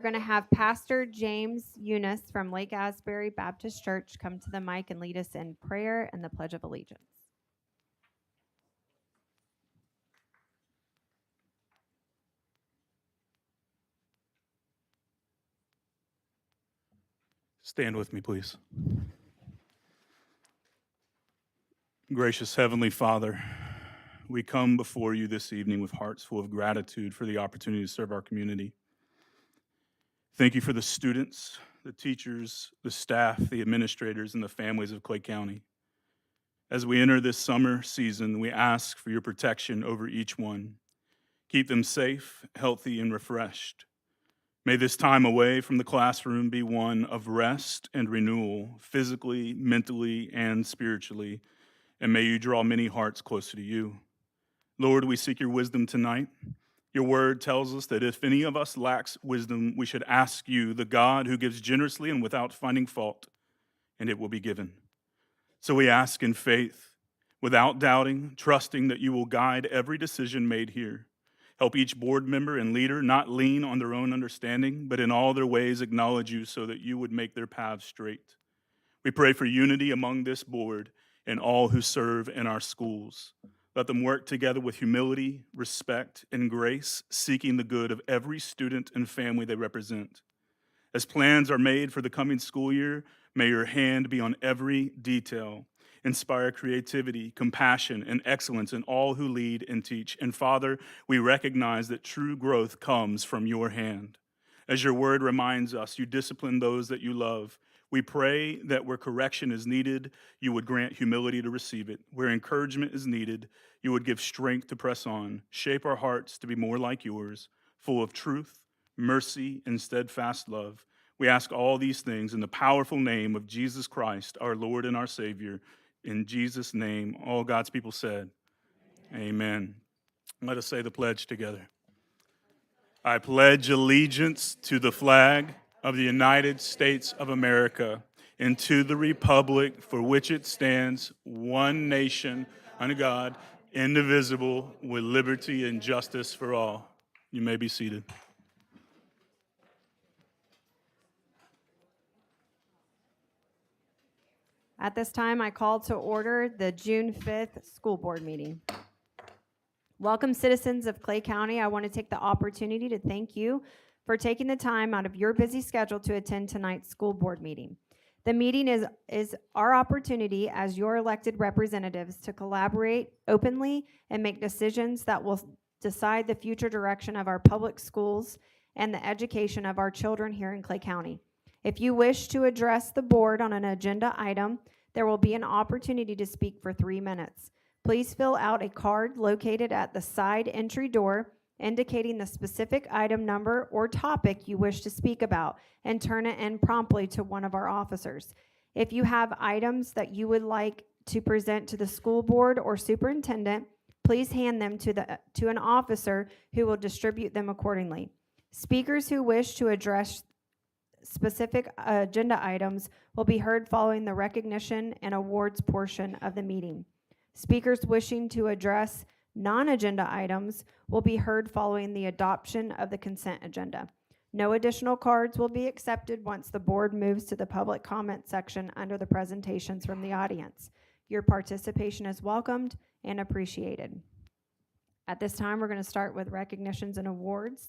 We're going to have Pastor James Eunice from Lake Asbury Baptist Church come to the mic and lead us in prayer and the Pledge of Allegiance. Stand with me, please. Gracious Heavenly Father, we come before you this evening with hearts full of gratitude for the opportunity to serve our community. Thank you for the students, the teachers, the staff, the administrators, and the families of Clay County. As we enter this summer season, we ask for your protection over each one. Keep them safe, healthy, and refreshed. May this time away from the classroom be one of rest and renewal, physically, mentally, and spiritually, and may you draw many hearts closer to you. Lord, we seek your wisdom tonight. Your word tells us that if any of us lacks wisdom, we should ask you, the God who gives generously and without finding fault, and it will be given. So we ask in faith, without doubting, trusting that you will guide every decision made here. Help each board member and leader not lean on their own understanding, but in all their ways acknowledge you so that you would make their paths straight. We pray for unity among this board and all who serve in our schools. Let them work together with humility, respect, and grace, seeking the good of every student and family they represent. As plans are made for the coming school year, may your hand be on every detail. Inspire creativity, compassion, and excellence in all who lead and teach. And Father, we recognize that true growth comes from your hand. As your word reminds us, you discipline those that you love. We pray that where correction is needed, you would grant humility to receive it. Where encouragement is needed, you would give strength to press on. Shape our hearts to be more like yours, full of truth, mercy, and steadfast love. We ask all these things in the powerful name of Jesus Christ, our Lord and our Savior. In Jesus' name, all God's people said, Amen. Let us say the pledge together. I pledge allegiance to the flag of the United States of America and to the republic for which it stands, one nation, under God, indivisible, with liberty and justice for all. You may be seated. At this time, I call to order the June 5th school board meeting. Welcome, citizens of Clay County. I want to take the opportunity to thank you for taking the time out of your busy schedule to attend tonight's school board meeting. The meeting is our opportunity as your elected representatives to collaborate openly and make decisions that will decide the future direction of our public schools and the education of our children here in Clay County. If you wish to address the board on an agenda item, there will be an opportunity to speak for 3 minutes. Please fill out a card located at the side entry door indicating the specific item number or topic you wish to speak about and turn it in promptly to one of our officers. If you have items that you would like to present to the school board or superintendent, please hand them to an officer who will distribute them accordingly. Speakers who wish to address specific agenda items will be heard following the recognition and awards portion of the meeting. Speakers wishing to address non-agenda items will be heard following the adoption of the consent agenda. No additional cards will be accepted once the board moves to the public comment section under the presentations from the audience. Your participation is welcomed and appreciated. At this time, we're going to start with recognitions and awards.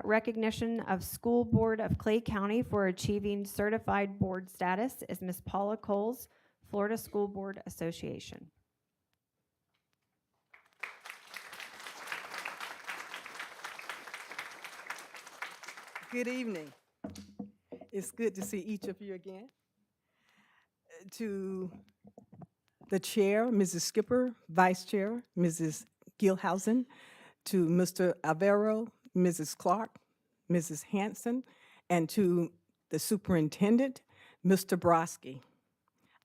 Recognition of School Board of Clay County for achieving certified board status is Ms. Paula Coles, Florida School Board Association. Good evening. It's good to see each of you again. To the chair, Mrs. Skipper, vice chair, Mrs. Gilhausen, to Mr. Alvaro, Mrs. Clark, Mrs. Hanson, and to the superintendent, Mr. Broski.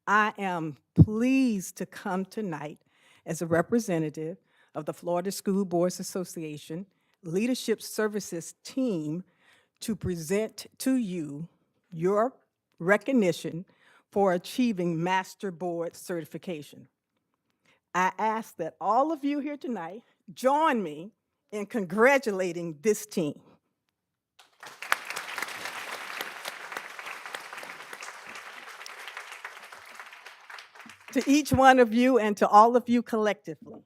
I am pleased to come tonight as a representative of the Florida School Boards Association Leadership Services team to present to you your recognition for achieving Master Board certification. I ask that all of you here tonight join me in congratulating this team. to each one of you and to all of you collectively.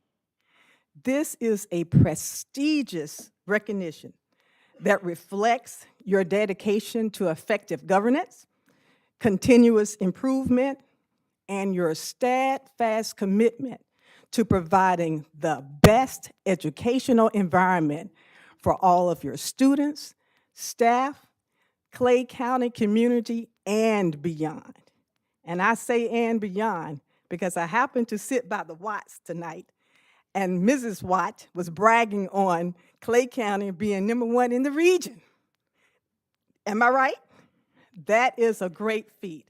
This is a prestigious recognition that reflects your dedication to effective governance, continuous improvement, and your steadfast commitment to providing the best educational environment for all of your students, staff, Clay County community, and beyond. And I say and beyond because I happen to sit by the Watts tonight, and Mrs. Watt was bragging on Clay County being #1 in the region. Am I right? That is a great feat.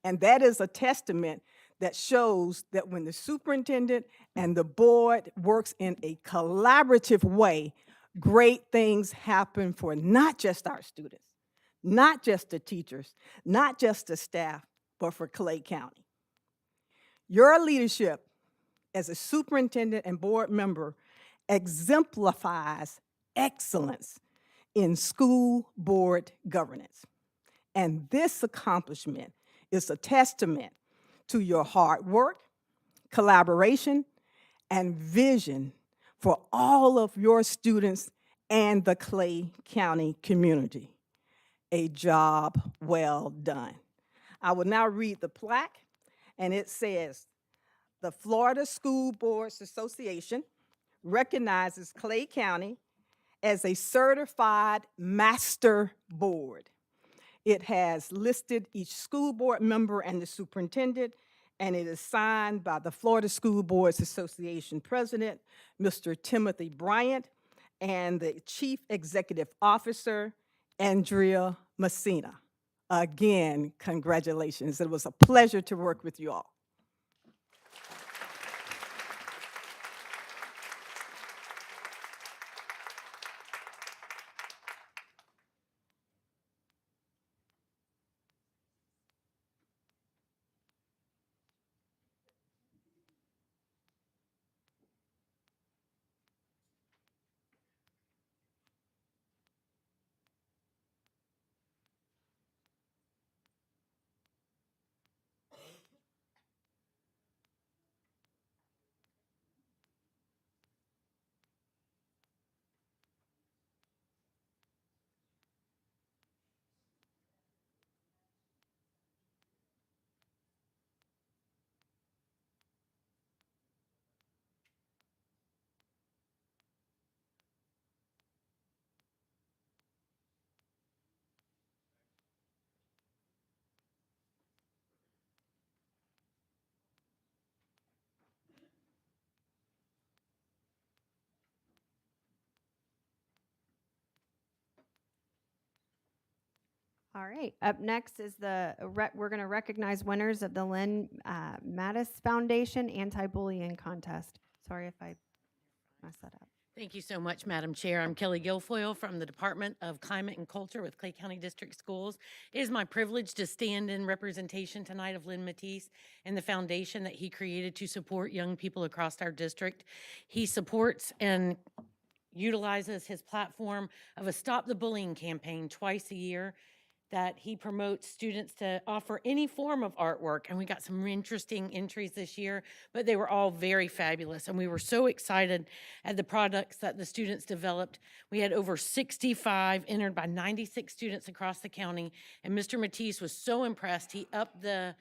And that is a testament that shows that when the superintendent and the board works in a collaborative way, great things happen for not just our students, not just the teachers, not just the staff, but for Clay County. Your leadership as a superintendent and board member exemplifies excellence in school board governance. And this accomplishment is a testament to your hard work, collaboration, and vision for all of your students and the Clay County community. A job well done. I will now read the plaque, and it says, "The Florida School Boards Association recognizes Clay County as a certified master board. It has listed each school board member and the superintendent, and it is signed by the Florida School Boards Association President, Mr. Timothy Bryant, and the Chief Executive Officer, Andrea Messina." Again, congratulations. It was a pleasure to work with you all. All right, up next is we're going to recognize winners of the Lynn Mattis Foundation Anti-Bullying Contest. Sorry if I messed that up. Thank you so much, Madam Chair. I'm Kelly Guilfoyle from the Department of Climate and Culture with Clay County District Schools. It is my privilege to stand in representation tonight of Lynn Mattis and the foundation that he created to support young people across our district. He supports and utilizes his platform of a Stop the Bullying campaign twice a year that he promotes students to offer any form of artwork. And we got some interesting entries this year, but they were all very fabulous. And we were so excited at the products that the students developed. We had over 65 entered by 96 students across the county. And Mr. Mattis was so impressed, he upped the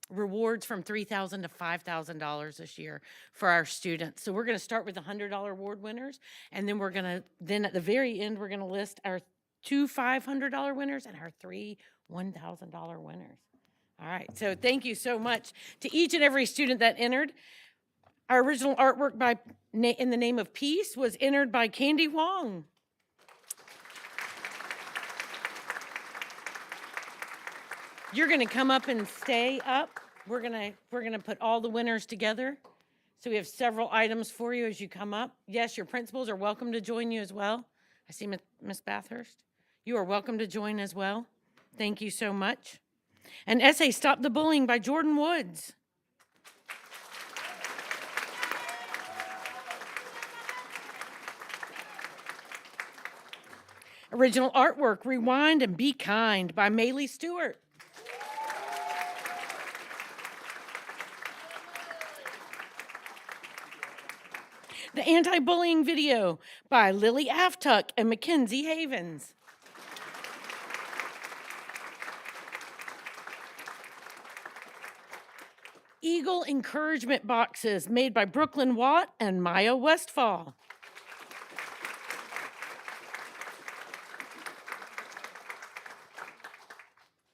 rewards from $3,000 to $5,000 this year for our students. So we're gonna start with the $100 award winners. And then at the very end, we're gonna list our 2 $500 winners and our 3 $1,000 winners. All right, so thank you so much to each and every student that entered. Our original artwork in the name of peace was entered by Candy Wong. You're gonna come up and stay up. We're gonna put all the winners together. So we have several items for you as you come up. Yes, your principals are welcome to join you as well. I see Ms. Bathurst. You are welcome to join as well. Thank you so much. An essay, Stop the Bullying by Jordan Woods. Original artwork, Rewind and Be Kind by Maylee Stewart. The anti-bullying video by Lily Aftuck and Mackenzie Havens. Eagle encouragement boxes made by Brooklyn Watt and Maya Westfall.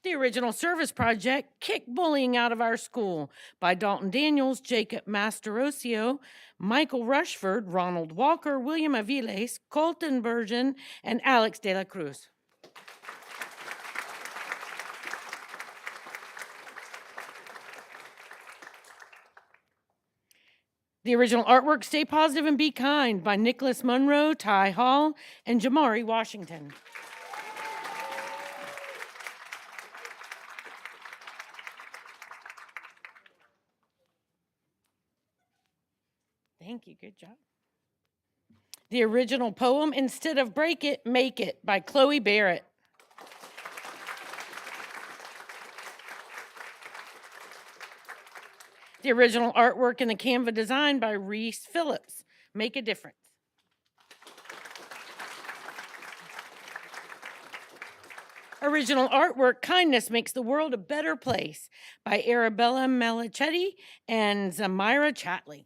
The original service project, Kick Bullying Out of Our School, by Dalton Daniels, Jacob Masterosio, Michael Rushford, Ronald Walker, William Aviles, Colton Burgeon, and Alex de la Cruz. The original artwork, Stay Positive and Be Kind, by Nicholas Monroe, Ty Hall, and Jamari Washington. Thank you, good job. The original poem, Instead of Break It, Make It, by Chloe Barrett. The original artwork in the Canva design by Reese Phillips, Make a Difference. Original artwork, Kindness Makes the World a Better Place, by Arabella Melichetti and Zamira Chatley.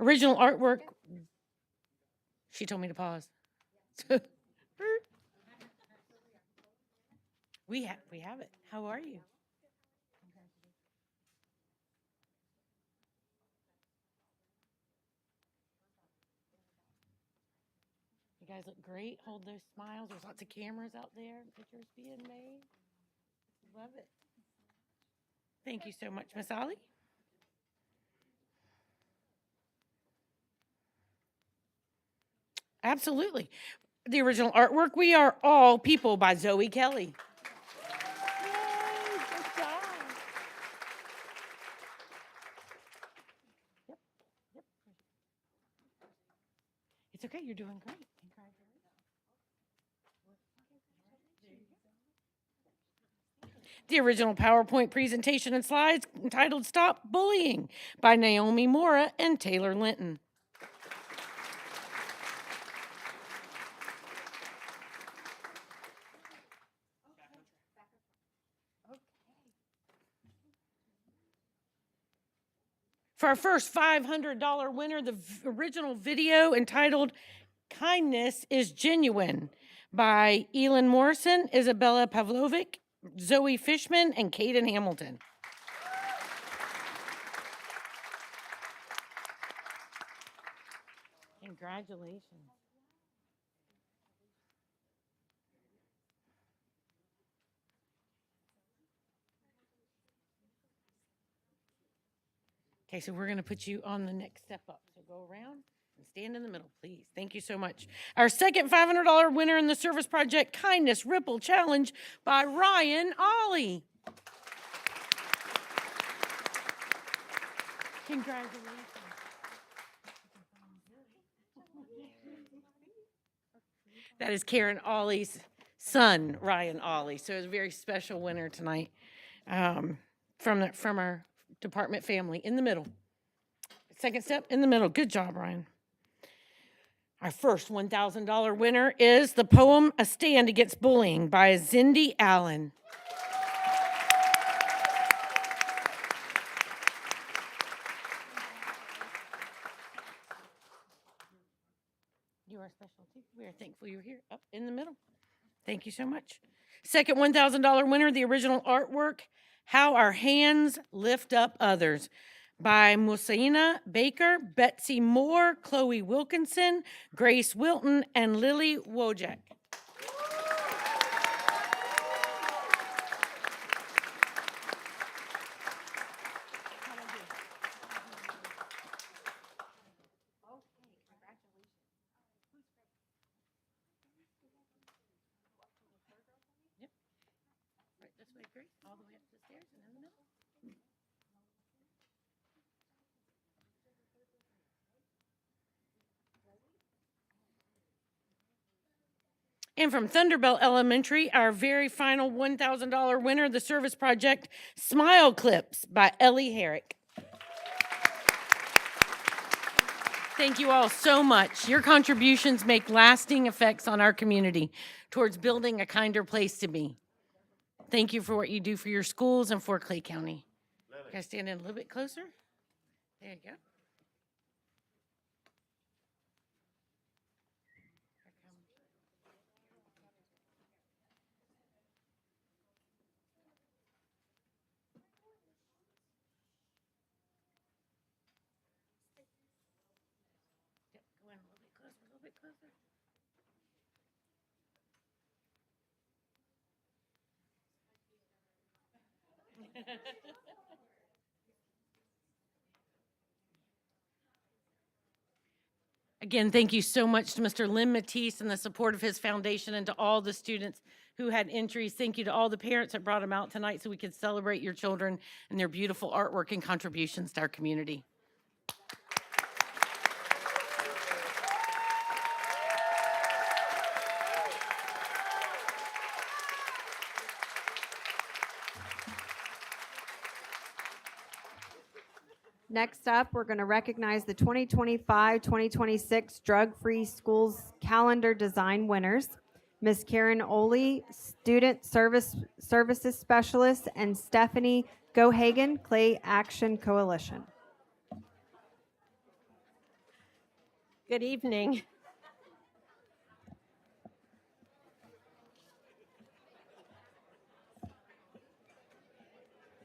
Original artwork, she told me to pause. We have it. How are you? You guys look great. Hold those smiles. There's lots of cameras out there. Pictures being made. Love it. Thank you so much, Miss Ollie. Absolutely. The original artwork, We Are All People, by Zoe Kelly. Yay, good job. Yep. It's okay, you're doing great. The original PowerPoint presentation and slides entitled Stop Bullying, by Naomi Mora and Taylor Linton. For our first $500 winner, the original video entitled Kindness is Genuine, by Elin Morrison, Isabella Pavlovic, Zoe Fishman, and Caden Hamilton. Congratulations. Okay, so we're going to put you on the next step up. So go around and stand in the middle, please. Thank you so much. Our second $500 winner in the service project, Kindness Ripple Challenge, by Ryan Ollie. Congratulations. That is Karen Ollie's son, Ryan Ollie. So it's a very special winner tonight from our department family in the middle. Second step in the middle. Good job, Ryan. Our first $1,000 winner is the poem A Stand Against Bullying by Zindy Allen. You are special too. We are thankful you're here up in the middle. Thank you so much. Second $1,000 winner, the original artwork, How Our Hands Lift Up Others, by Musaina Baker, Betsy Moore, Chloe Wilkinson, Grace Wilton, and Lily Wojak. Yep. Right this way, Grace, all the way up the stairs and in the middle. And from Thunderbelt Elementary, our very final $1,000 winner, the service project Smile Clips by Ellie Herrick. Thank you all so much. Your contributions make lasting effects on our community towards building a kinder place to be. Thank you for what you do for your schools and for Clay County. Can I stand in a little bit closer? There you go. Yep, go in a little bit closer, a little bit closer. Again, thank you so much to Mr. Lynn Matisse and the support of his foundation, and to all the students who had entries. Thank you to all the parents that brought them out tonight so we could celebrate your children and their beautiful artwork and contributions to our community. Next up, we're going to recognize the 2025-2026 Drug-Free Schools Calendar Design winners. Ms. Karen Oley, Student Services Specialist, and Stephanie Gohagen, Clay Action Coalition. Good evening.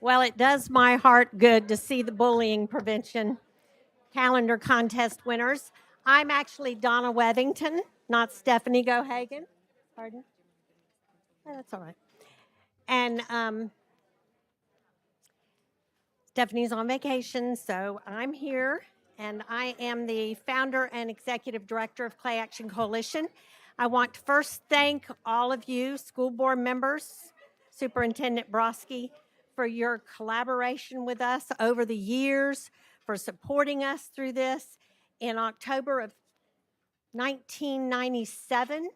Well, it does my heart good to see the bullying prevention calendar contest winners. I'm actually Donna Wethington, not Stephanie Gohagen. Pardon? Oh, that's all right. And Stephanie's on vacation, so I'm here, and I am the founder and executive director of Clay Action Coalition. I want to first thank all of you, school board members, Superintendent Broski, for your collaboration with us over the years, for supporting us through this. In October of 1997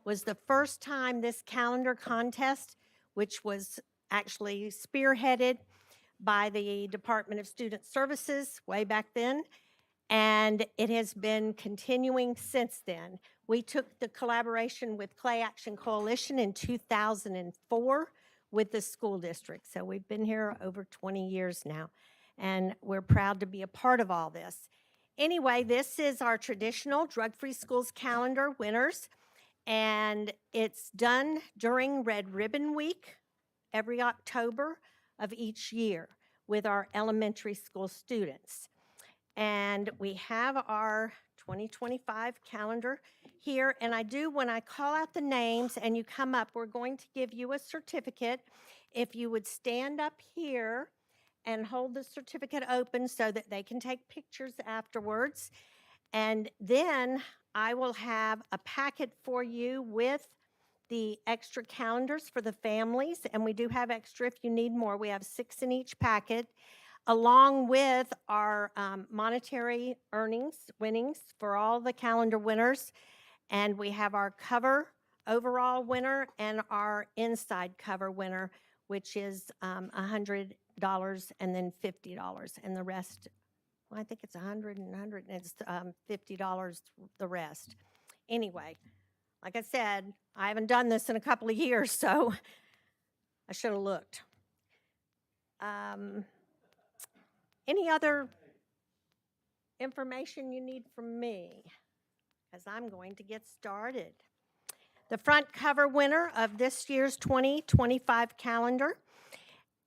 was the first time this calendar contest, which was actually spearheaded by the Department of Student Services way back then, and it has been continuing since then. We took the collaboration with Clay Action Coalition in 2004 with the school district. So we've been here over 20 years now, and we're proud to be a part of all this. Anyway, this is our traditional Drug-Free Schools calendar winners, and it's done during Red Ribbon Week every October of each year with our elementary school students. And we have our 2025 calendar here, and I do, when I call out the names and you come up, we're going to give you a certificate. If you would stand up here and hold the certificate open so that they can take pictures afterwards. And then I will have a packet for you with the extra calendars for the families, and we do have extra if you need more. We have 6 in each packet, along with our monetary winnings for all the calendar winners. And we have our cover overall winner and our inside cover winner, which is $100 and then $50. And the rest, well, I think it's $100 and $100, and it's $50 the rest. Anyway, like I said, I haven't done this in a couple of years, so I should have looked. Any other information you need from me? Because I'm going to get started. The front cover winner of this year's 2025 calendar.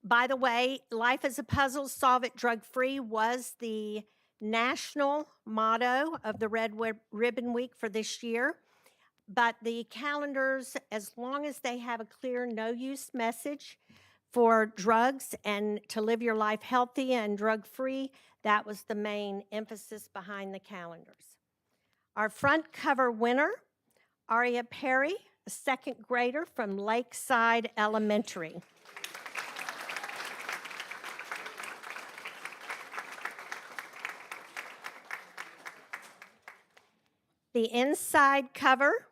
By the way, Life is a Puzzle, Solve It Drug Free was the national motto of the Red Ribbon Week for this year. But the calendars, as long as they have a clear no-use message for drugs and to live your life healthy and drug-free, that was the main emphasis behind the calendars. Our front cover winner, Aria Perry, a second grader from Lakeside Elementary. The inside cover,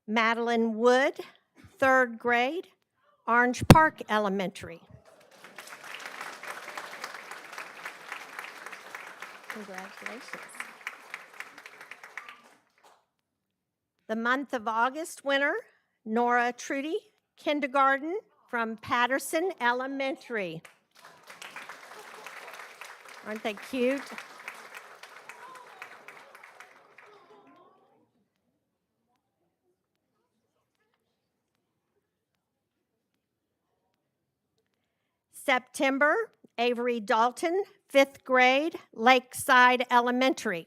Madeline Wood, 3rd grade, Orange Park Elementary. Congratulations. The month of August winner, Nora Trudy, kindergarten from Patterson Elementary. Aren't they cute? September, Avery Dalton, 5th grade, Lakeside Elementary.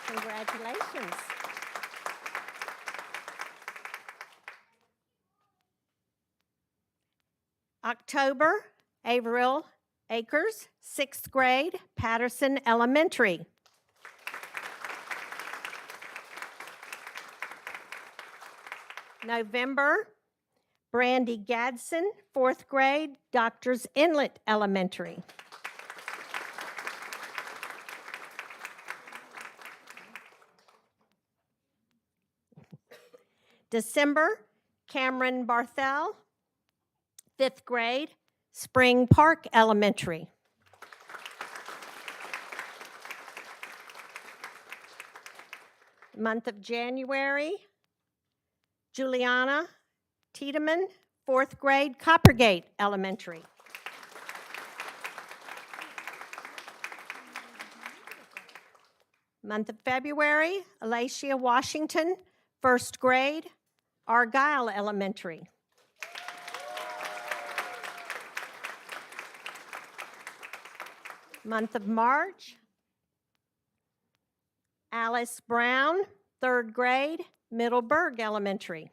Congratulations. October, Averill Akers, 6th grade, Patterson Elementary. November, Brandy Gadsden, 4th grade, Doctors Inlet Elementary. December, Cameron Barthel, 5th grade, Spring Park Elementary. Month of January, Juliana Tiedemann, 4th grade, Coppergate Elementary. Month of February, Alacia Washington, 1st grade, Argyle Elementary. Month of March, Alice Brown, 3rd grade, Middleburg Elementary.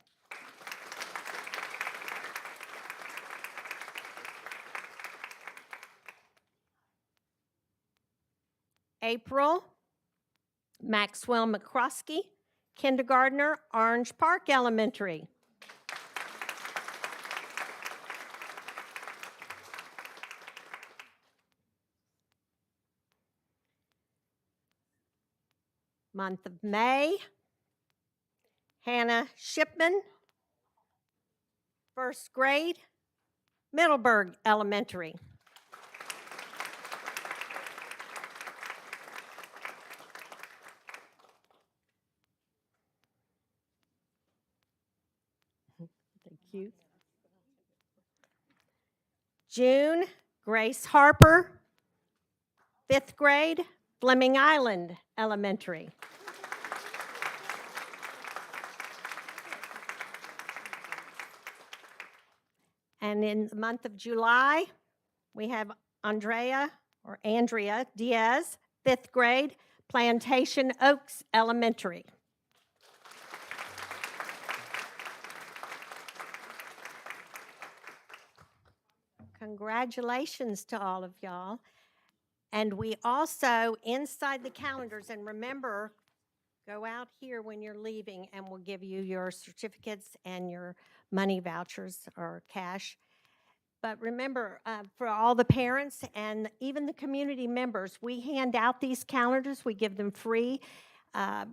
April, Maxwell McCroskey, kindergartner, Orange Park Elementary. Month of May, Hannah Shipman, 1st grade, Middleburg Elementary. Thank you. June, Grace Harper, 5th grade, Fleming Island Elementary. And in the month of July, we have Andrea Diaz, 5th grade, Plantation Oaks Elementary. Congratulations to all of y'all. And we also, inside the calendars, and remember, go out here when you're leaving and we'll give you your certificates and your money vouchers or cash. But remember, for all the parents and even the community members, we hand out these calendars. We give them free, about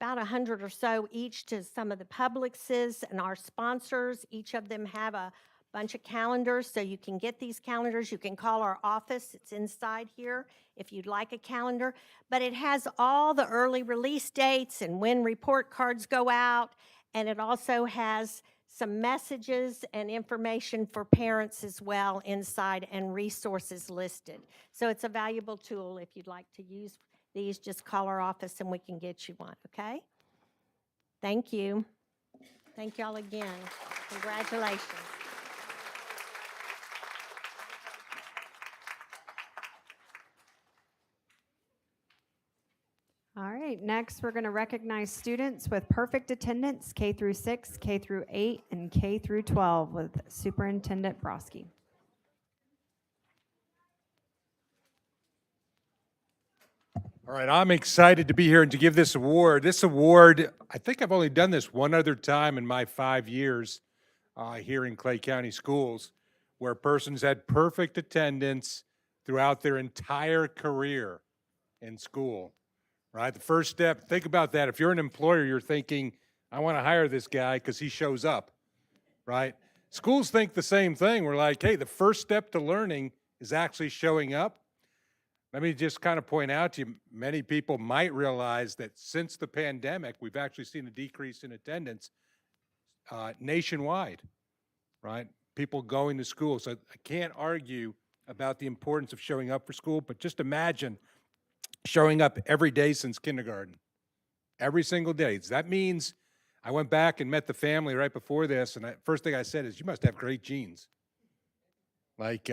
100 or so each to some of the Publixes and our sponsors. Each of them have a bunch of calendars, so you can get these calendars. You can call our office. It's inside here if you'd like a calendar. But it has all the early release dates and when report cards go out, and it also has some messages and information for parents as well inside and resources listed. So it's a valuable tool. If you'd like to use these, just call our office and we can get you one, okay? Thank you. Thank y'all again. Congratulations. All right, next we're going to recognize students with perfect attendance, K through 6, K through 8, and K through 12 with Superintendent Broski. All right, I'm excited to be here and to give this award. This award, I think I've only done this one other time in my 5 years here in Clay County Schools, where persons had perfect attendance throughout their entire career in school. right? The first step, think about that. If you're an employer, you're thinking, I want to hire this guy because he shows up, right? Schools think the same thing. We're like, hey, the first step to learning is actually showing up. Let me just kind of point out to you, many people might realize that since the pandemic, we've actually seen a decrease in attendance nationwide, right? People going to school. So I can't argue about the importance of showing up for school, but just imagine showing up every day since kindergarten, every single day. So that means I went back and met the family right before this, and first thing I said is, you must have great genes. Like,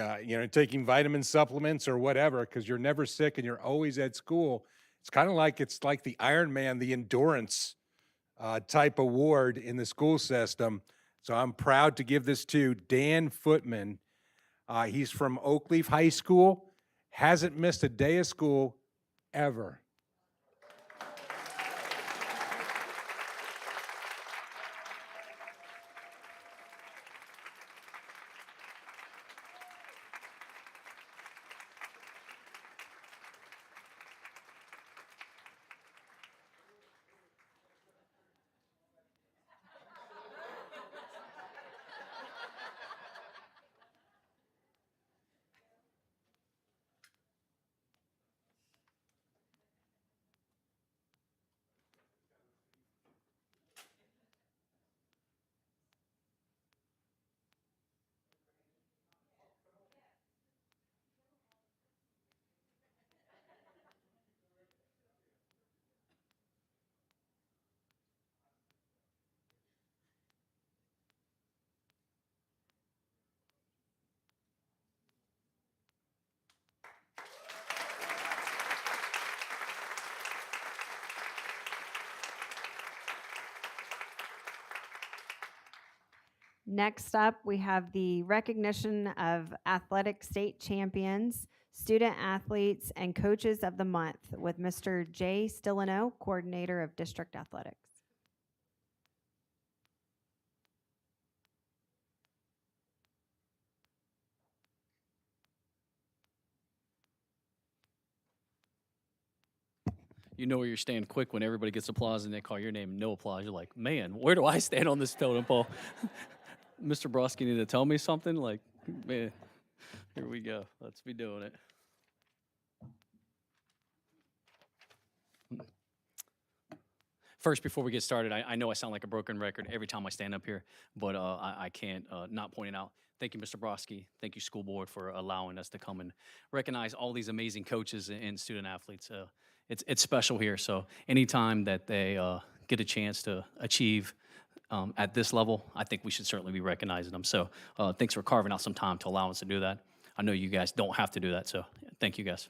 taking vitamin supplements or whatever, because you're never sick and you're always at school. It's like the Ironman, the endurance type award in the school system. So I'm proud to give this to Dan Footman. He's from Oakleaf High School, hasn't missed a day of school ever. Next up, we have the recognition of athletic state champions, student athletes, and coaches of the month with Mr. Jay Stillano, Coordinator of District Athletics. You know where you're staying quick when everybody gets applause and they call your name, no applause. You're like, man, where do I stand on this totem pole? Mr. Broski need to tell me something? Like, man, here we go. Let's be doing it. First, before we get started, I know I sound like a broken record every time I stand up here, but I can't not point it out. Thank you, Mr. Broski. Thank you, school board, for allowing us to come and recognize all these amazing coaches and student athletes. It's special here. So anytime that they get a chance to achieve at this level, I think we should certainly be recognizing them. So thanks for carving out some time to allow us to do that. I know you guys don't have to do that, so thank you guys.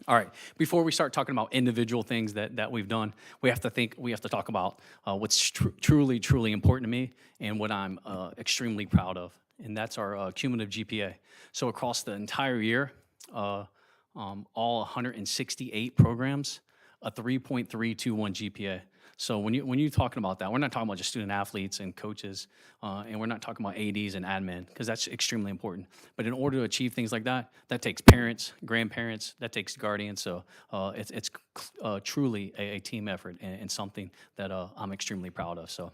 All right, before we start talking about individual things that we've done, we have to talk about what's truly important to me and what I'm extremely proud of, and that's our cumulative GPA. So across the entire year, all 168 programs, a 3.321 GPA. So when you're talking about that, we're not talking about just student athletes and coaches, and we're not talking about ADs and admin, because that's extremely important. But in order to achieve things like that, that takes parents, grandparents, that takes guardians. So it's truly a team effort and something that I'm extremely proud of. So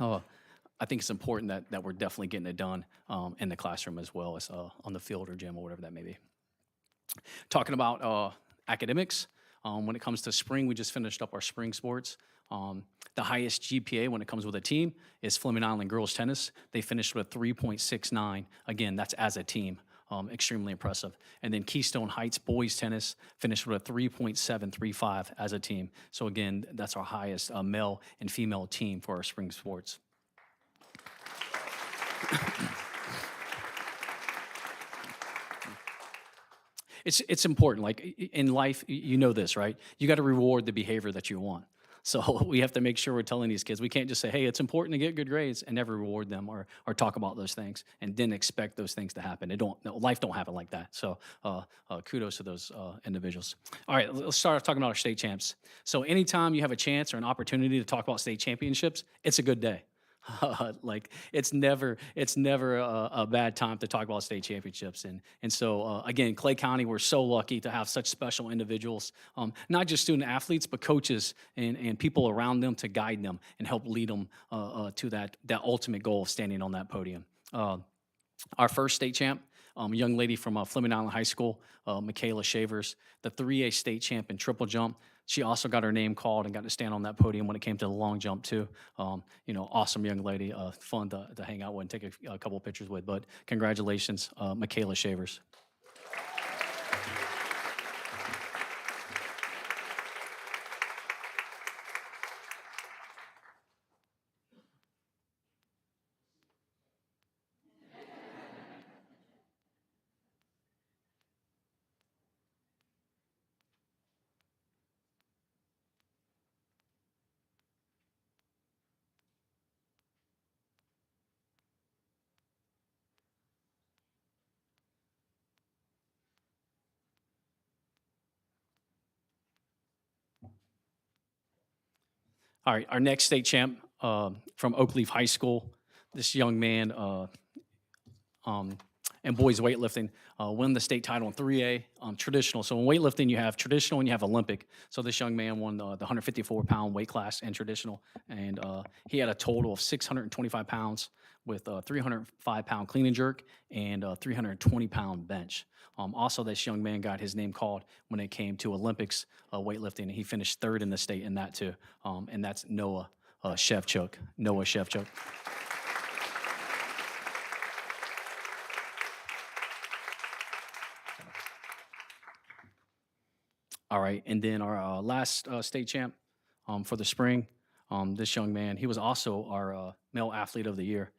I think it's important that we're definitely getting it done in the classroom as well as on the field or gym or whatever that may be. Talking about academics, when it comes to spring, we just finished up our spring sports. The highest GPA when it comes with a team is Fleming Island Girls Tennis. They finished with 3.69. Again, that's as a team. Extremely impressive. And then Keystone Heights Boys Tennis finished with a 3.735 as a team. So again, that's our highest male and female team for our spring sports. It's important. Like in life, you know this, right? You got to reward the behavior that you want. So we have to make sure we're telling these kids, we can't just say, hey, it's important to get good grades and never reward them or talk about those things and then expect those things to happen. Life don't happen like that. So kudos to those individuals. All right, let's start talking about our state champs. So anytime you have a chance or an opportunity to talk about state championships, it's a good day. Like it's never a bad time to talk about state championships. And so again, Clay County, we're so lucky to have such special individuals, not just student athletes, but coaches and people around them to guide them and help lead them to that ultimate goal of standing on that podium. Our first state champ, a young lady from Fleming Island High School, Michaela Shavers, the 3A state champ in triple jump. She also got her name called and got to stand on that podium when it came to the long jump too. Awesome young lady, fun to hang out with and take a couple pictures with. But congratulations, Michaela Shavers. All right, our next state champ from Oakleaf High School. This young man in boys weightlifting won the state title in 3A traditional. So in weightlifting, you have traditional and you have Olympic. So this young man won the 154-pound weight class in traditional, and he had a total of 625 pounds with a 305-pound clean and jerk and a 320-pound bench. Also, this young man got his name called when it came to Olympics weightlifting. He finished third in the state in that too, and that's Noah Shevchuk. Noah Shevchuk. All right, and then our last state champ for the spring, this young man, he was also our male athlete of the year.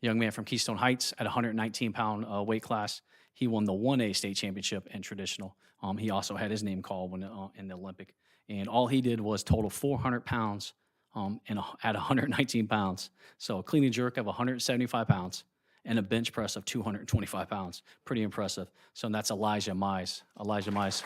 Young man from Keystone Heights at 119-pound weight class. He won the 1A state championship in traditional. He also had his name called when in the Olympic. And all he did was total 400 pounds at 119 pounds. So a clean and jerk of 175 pounds and a bench press of 225 pounds. Pretty impressive. So that's Elijah Mize. Elijah Mize.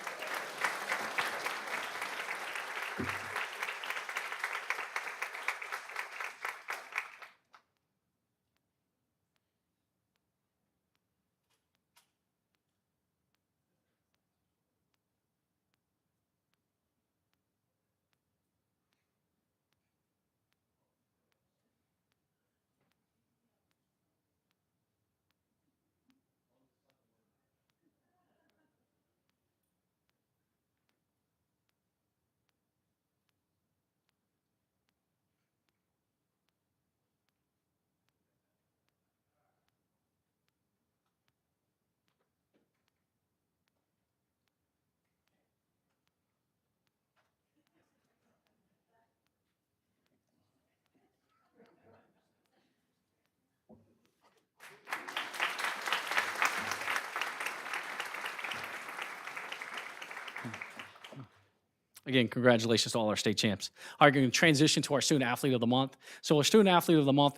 Again, congratulations to all our state champs. All right, we're going to transition to our student athlete of the month. So our student athlete of the month,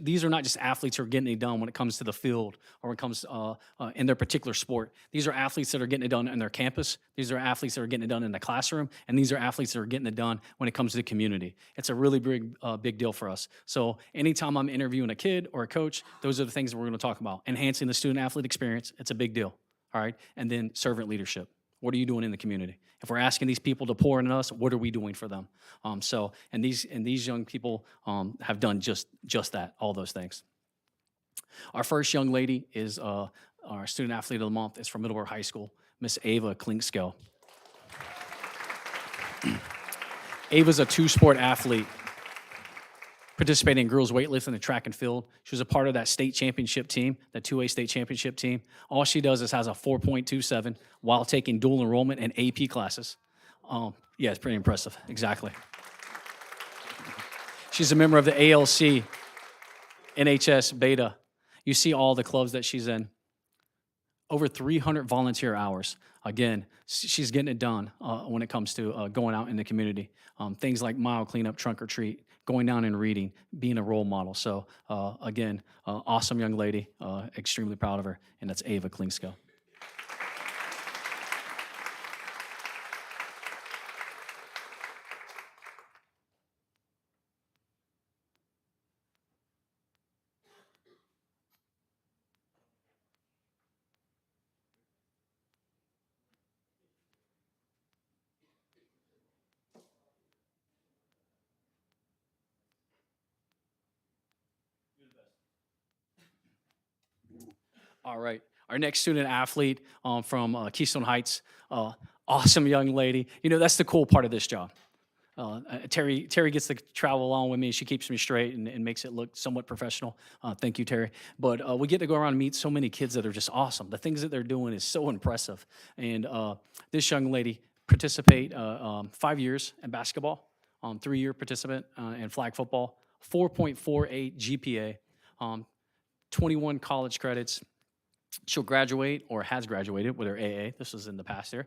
these are not just athletes who are getting it done when it comes to the field or when it comes in their particular sport. These are athletes that are getting it done in their campus. These are athletes that are getting it done in the classroom. And these are athletes that are getting it done when it comes to the community. It's a really big deal for us. So anytime I'm interviewing a kid or a coach, those are the things that we're going to talk about. Enhancing the student athlete experience, it's a big deal. All right, and then servant leadership. What are you doing in the community? If we're asking these people to pour into us, what are we doing for them? And these young people have done just that, all those things. Our first young lady is our student athlete of the month. Is from Middleborough High School, Miss Ava Klinksko. Ava's a two-sport athlete, participating in girls weightlifting and track and field. She was a part of that state championship team, that 2A state championship team. All she does is has a 4.27 while taking dual enrollment and AP classes. Yeah, it's pretty impressive, exactly. She's a member of the ALC, NHS Beta. You see all the clubs that she's in. Over 300 volunteer hours. Again, she's getting it done when it comes to going out in the community. Things like mile cleanup, trunk or treat, going down and reading, being a role model. So again, awesome young lady, extremely proud of her, and that's Ava Klinksko. All right. Our next student athlete from Keystone Heights, awesome young lady. You know, that's the cool part of this job. Terry gets to travel along with me. She keeps me straight and makes it look somewhat professional. Thank you, Terry. But we get to go around and meet so many kids that are just awesome. The things that they're doing is so impressive. And this young lady participate 5 years in basketball, 3-year participant in flag football, 4.48 GPA, 21 college credits. She'll graduate or has graduated with her AA. This was in the past year.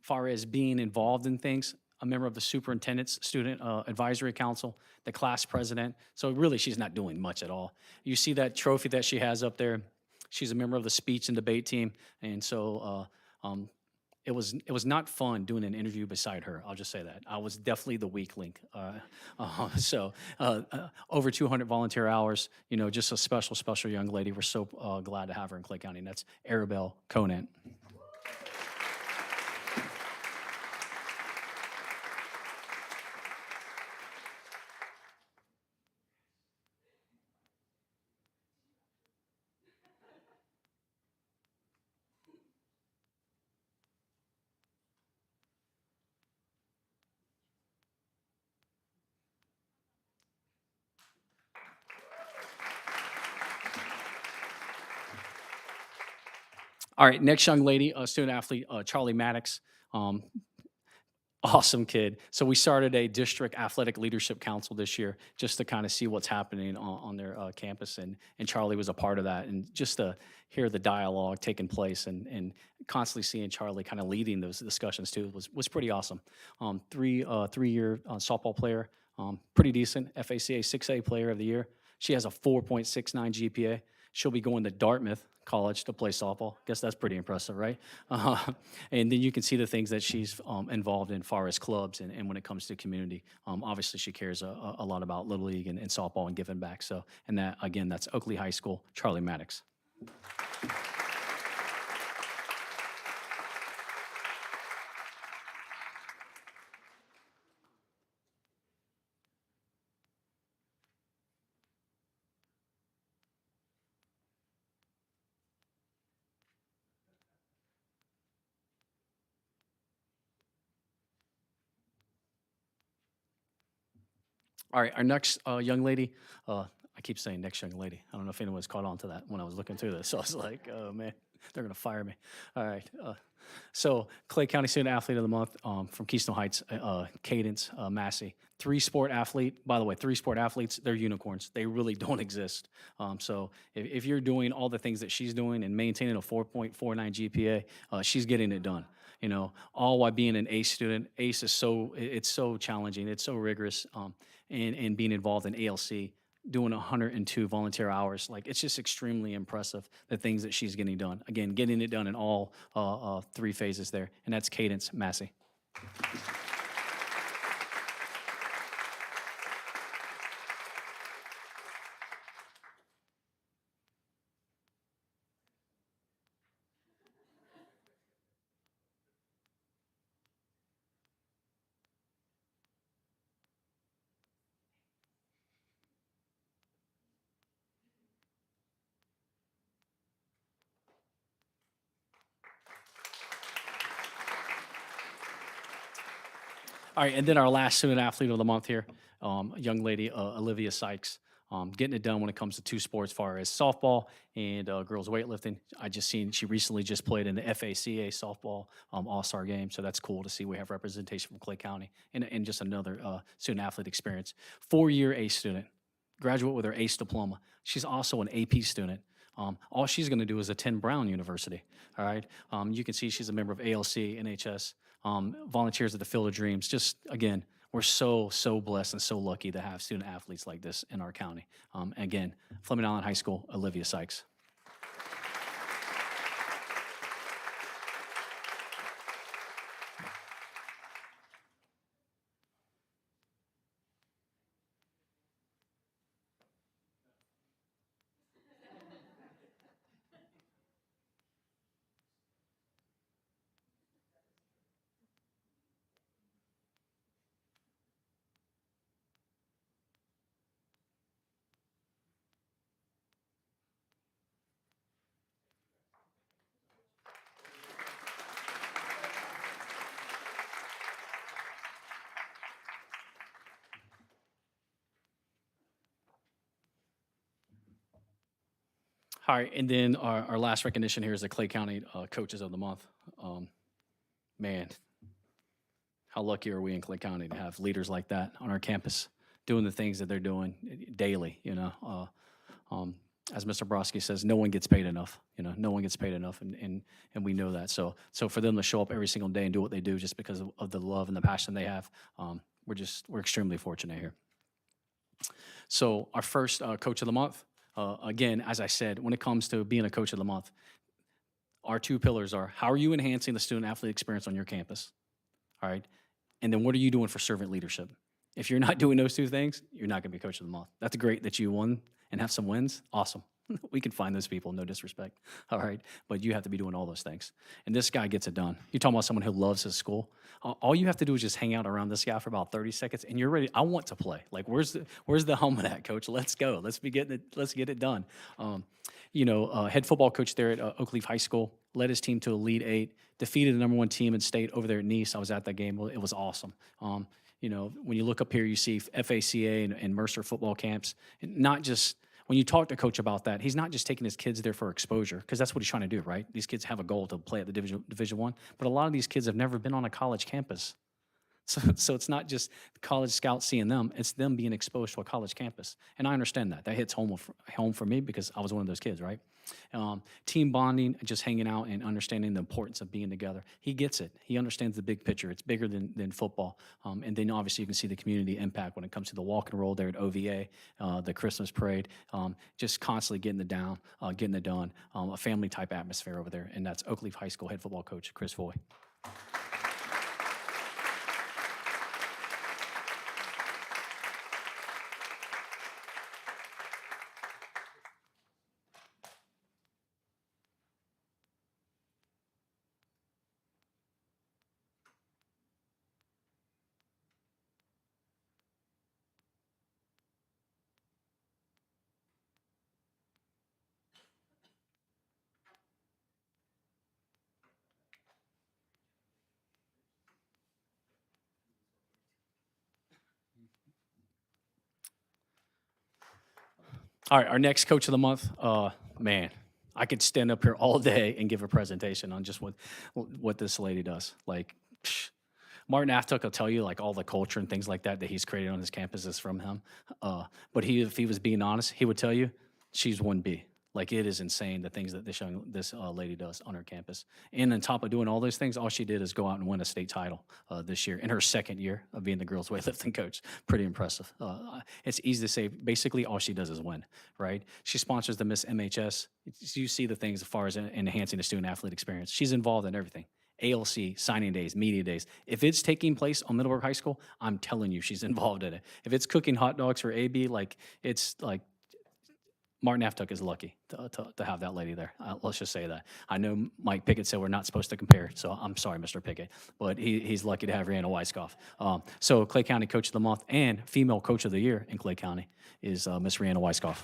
Far as being involved in things, a member of the superintendent's student advisory council, the class president. So really, she's not doing much at all. You see that trophy that she has up there? She's a member of the speech and debate team. And so it was not fun doing an interview beside her. I'll just say that. I was definitely the weak link. Over 200 volunteer hours, you know, just a special young lady. We're so glad to have her in Clay County, and that's Arabelle Conant. All right, next young lady, student athlete, Charlie Maddox. Awesome kid. So we started a district athletic leadership council this year just to kind of see what's happening on their campus. And Charlie was a part of that. And just to hear the dialogue taking place and constantly seeing Charlie kind of leading those discussions too was pretty awesome. Three-year softball player, pretty decent, FACA 6A player of the year. She has a 4.69 GPA. She'll be going to Dartmouth College to play softball. Guess that's pretty impressive, right? And then you can see the things that she's involved in far as clubs and when it comes to community. Obviously, she cares a lot about Little League and softball and giving back. So, and that, again, that's Oakley High School, Charlie Maddox. All right, our next young lady, I keep saying next young lady. I don't know if anyone's caught on to that when I was looking through this. So I was like, oh man, they're gonna fire me. All right, so Clay County Student Athlete of the Month from Keystone Heights, Cadence Massey. 3-sport athlete, by the way, 3-sport athletes, they're unicorns. They really don't exist. So if you're doing all the things that she's doing and maintaining a 4.49 GPA, she's getting it done. You know, all while being an ACE student. ACE is it's so challenging, it's so rigorous, and being involved in ALC, doing 102 volunteer hours. Like, it's just extremely impressive, the things that she's getting done. Again, getting it done in all 3 phases there, and that's Cadence Massey. All right, and then our last student athlete of the month here, a young lady, Olivia Sykes, getting it done when it comes to 2 sports, as far as softball and girls weightlifting. I just seen she recently just played in the FACA softball all-star game, so that's cool to see we have representation from Clay County and just another student athlete experience. 4-year ACE student, graduate with her ACE diploma. She's also an AP student. All she's going to do is attend Brown University. All right. You can see she's a member of ALC, NHS, volunteers at the Field of Dreams. Just again, we're so blessed and so lucky to have student athletes like this in our county. Again, Fleming Island High School, Olivia Sykes. All right, and then our last recognition here is the Clay County Coaches of the Month. Man, how lucky are we in Clay County to have leaders like that on our campus doing the things that they're doing daily, you know? As Mr. Brodsky says, no one gets paid enough, you know, no one gets paid enough, and we know that. So for them to show up every single day and do what they do just because of the love and the passion they have, we're extremely fortunate here. So our first Coach of the Month, again, as I said, when it comes to being a Coach of the Month, our two pillars are, how are you enhancing the student-athlete experience on your campus? All right? And then what are you doing for servant leadership? If you're not doing those two things, you're not going to be Coach of the Month. That's great that you won and have some wins. Awesome. We can find those people, no disrespect. All right? But you have to be doing all those things. And this guy gets it done. You're talking about someone who loves his school. All you have to do is just hang out around this guy for about 30 seconds, and you're ready. I want to play. Like, where's the helmet at, Coach? Let's go. Let's get it done. Head football coach there at Oakleaf High School, led his team to a lead 8, defeated the #1 team in state over there at Nice. I was at that game. It was awesome. When you look up here, you see FACA and Mercer football camps. And not just, when you talk to Coach about that, he's not just taking his kids there for exposure, because that's what he's trying to do, right? These kids have a goal to play at the Division I, but a lot of these kids have never been on a college campus. So it's not just college scouts seeing them, it's them being exposed to a college campus. And I understand that. That hits home for me because I was one of those kids, right? Team bonding, just hanging out and understanding the importance of being together. He gets it. He understands the big picture. It's bigger than football. And then obviously you can see the community impact when it comes to the walk and roll there at OVA, the Christmas parade, just constantly getting it done, a family type atmosphere over there. And that's Oakleaf High School head football coach, Chris Foy. All right, our next Coach of the Month, man, I could stand up here all day and give a presentation on just what this lady does. Like, Martin Aftuk will tell you, like, all the culture and things like that he's created on his campus is from him. But if he was being honest, he would tell you she's 1B. Like, it is insane the things that this lady does on her campus. And on top of doing all those things, all she did is go out and win a state title this year in her second year of being the girls' weightlifting coach. Pretty impressive. It's easy to say, basically all she does is win, right? She sponsors the Miss MHS. You see the things as far as enhancing the student-athlete experience. She's involved in everything. ALC, signing days, media days. If it's taking place on Middleburg High School, I'm telling you, she's involved in it. If it's cooking hot dogs for AB, it's like, Martin Aftuk is lucky to have that lady there. Let's just say that. I know Mike Pickett said we're not supposed to compare, so I'm sorry, Mr. Pickett, but he's lucky to have Rihanna Weiskopf. So Clay County Coach of the Month and Female Coach of the Year in Clay County is Miss Rihanna Weiskopf.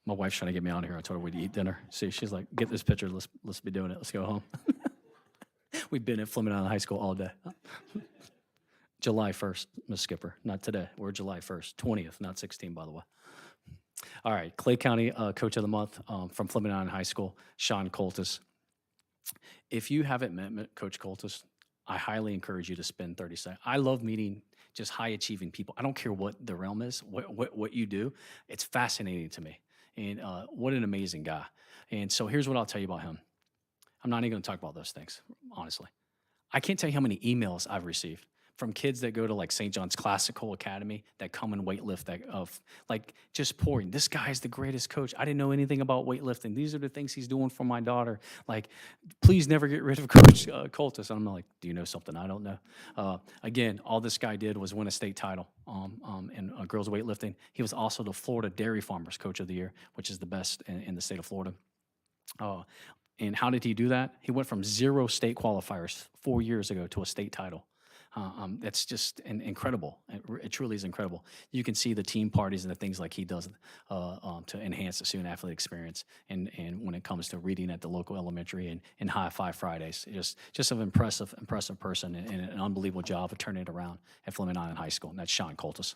My wife's trying to get me out of here. I told her we'd eat dinner. See, she's like, get this picture. Let's be doing it. Let's go home. We've been at Fleming Island High School all day. July 1st, Ms. Skipper. Not today. We're July 1st. 20th, not 16, by the way. All right, Clay County Coach of the Month from Fleming Island High School, Sean Coltis. If you haven't met Coach Coltis, I highly encourage you to spend 30 seconds. I love meeting just high-achieving people. I don't care what the realm is, what you do. It's fascinating to me. And what an amazing guy. And so here's what I'll tell you about him. I'm not even going to talk about those things, honestly. I can't tell you how many emails I've received from kids that go to like St. John's Classical Academy that come and weightlift that of like just pouring. This guy's the greatest coach. I didn't know anything about weightlifting. These are the things he's doing for my daughter. Like, please never get rid of Coach Coltis. And I'm like, do you know something I don't know? Again, all this guy did was win a state title in girls weightlifting. He was also the Florida Dairy Farmers Coach of the Year, which is the best in the state of Florida. And how did he do that? He went from 0 state qualifiers 4 years ago to a state title. That's just incredible. It truly is incredible. You can see the team parties and the things like he does to enhance the student athlete experience. And when it comes to reading at the local elementary and High Five Fridays, just an impressive person and an unbelievable job of turning it around at Fleming Island High School. And that's Sean Coltis.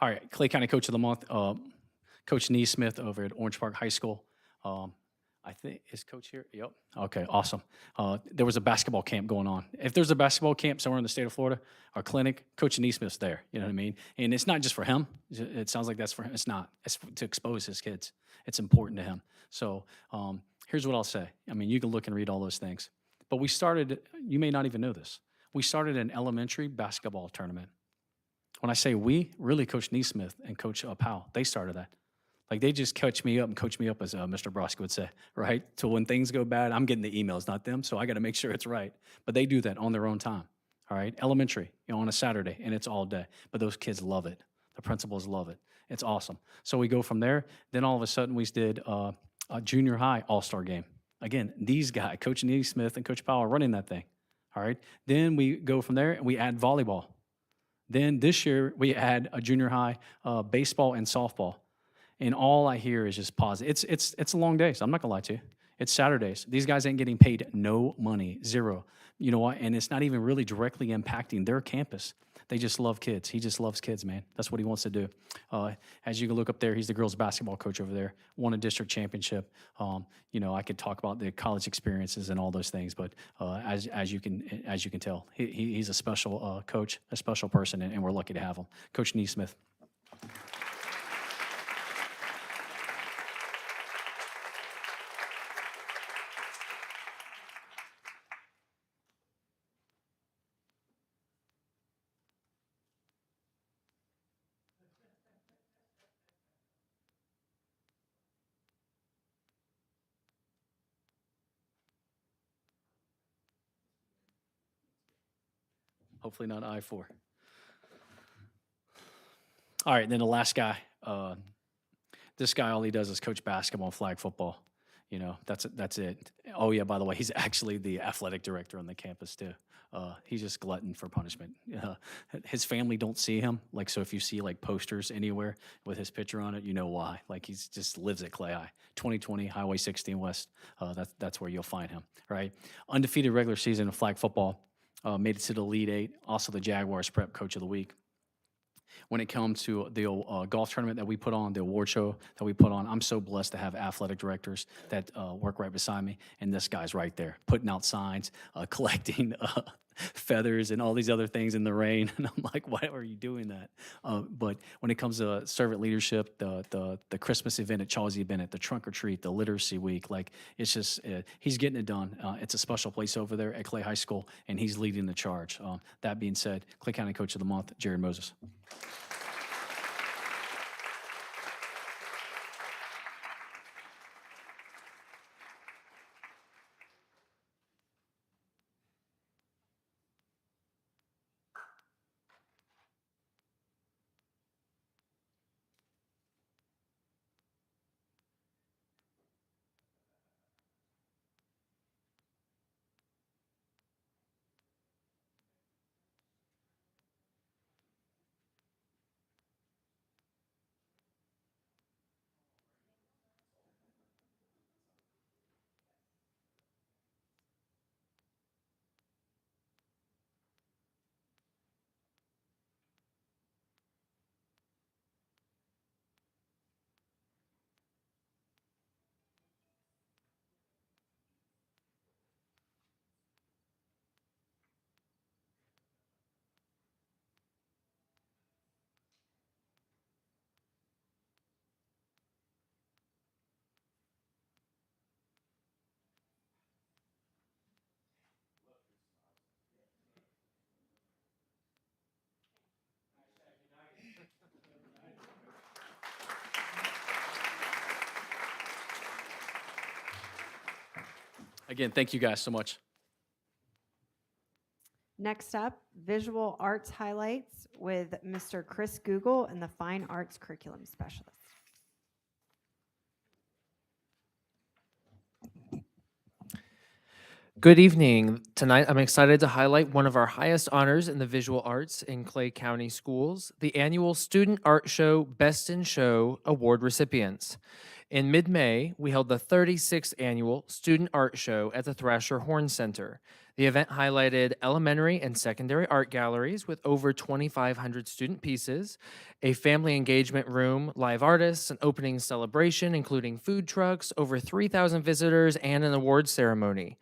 All right, Clay County Coach of the Month, Coach Neesmith over at Orange Park High School. I think, is Coach here? Yep. Okay, awesome. There was a basketball camp going on. If there's a basketball camp somewhere in the state of Florida, our clinic, Coach Neesmith's there. You know what I mean? And it's not just for him. It sounds like that's for him. It's not. It's to expose his kids. It's important to him. So here's what I'll say. I mean, you can look and read all those things. But we started, you may not even know this, we started an elementary basketball tournament. When I say we, really Coach Neesmith and Coach Powell, they started that. Like they just coach me up, as Mr. Broski would say, right? So when things go bad, I'm getting the emails, not them. So I got to make sure it's right. But they do that on their own time, all right? Elementary, on a Saturday, and it's all day. But those kids love it. The principals love it. It's awesome. So we go from there. Then all of a sudden we did a junior high all-star game. Again, these guys, Coach Neesmith and Coach Powell, are running that thing, all right? Then we go from there and we add volleyball. Then this year, we add a junior high baseball and softball. And all I hear is just positive. It's a long day, so I'm not going to lie to you. It's Saturdays. These guys ain't getting paid no money, zero. You know what? And it's not even really directly impacting their campus. They just love kids. He just loves kids, man. That's what he wants to do. As you can look up there, he's the girls basketball coach over there. Won a district championship. I could talk about the college experiences and all those things, but as you can tell, he's a special coach, a special person, and we're lucky to have him. Coach Neesmith. Hopefully not I-4. All right, then the last guy. This guy, all he does is coach basketball and flag football. That's it. Oh, yeah, by the way, he's actually the athletic director on the campus, too. He's just glutton for punishment. His family don't see him. Like, so if you see, like, posters anywhere with his picture on it, you know why. Like, he's just lives at Clay High. 2020, Highway 16 West. That's where you'll find him, right? Undefeated regular season of flag football. Made it to the Elite Eight, also the Jaguars Prep Coach of the Week. When it comes to the golf tournament that we put on, the award show that we put on, I'm so blessed to have athletic directors that work right beside me, and this guy's right there, putting out signs, collecting feathers and all these other things in the rain, and I'm like, why are you doing that? But when it comes to servant leadership, the Christmas event at Charles E. Bennett, the trunk or treat, the literacy week, like it's just, he's getting it done. It's a special place over there at Clay High School, and he's leading the charge. That being said, Clay County Coach of the Month, Jared Moses. Again, thank you guys so much. Next up, visual arts highlights with Mr. Chris Google and the Fine Arts Curriculum Specialist. Good evening. Tonight, I'm excited to highlight one of our highest honors in the visual arts in Clay County Schools, the annual Student Art Show Best in Show Award recipients. In mid-May, we held the 36th annual Student Art Show at the Thrasher Horn Center. The event highlighted elementary and secondary art galleries with over 2,500 student pieces, a family engagement room, live artists, an opening celebration including food trucks, over 3,000 visitors, and an award ceremony.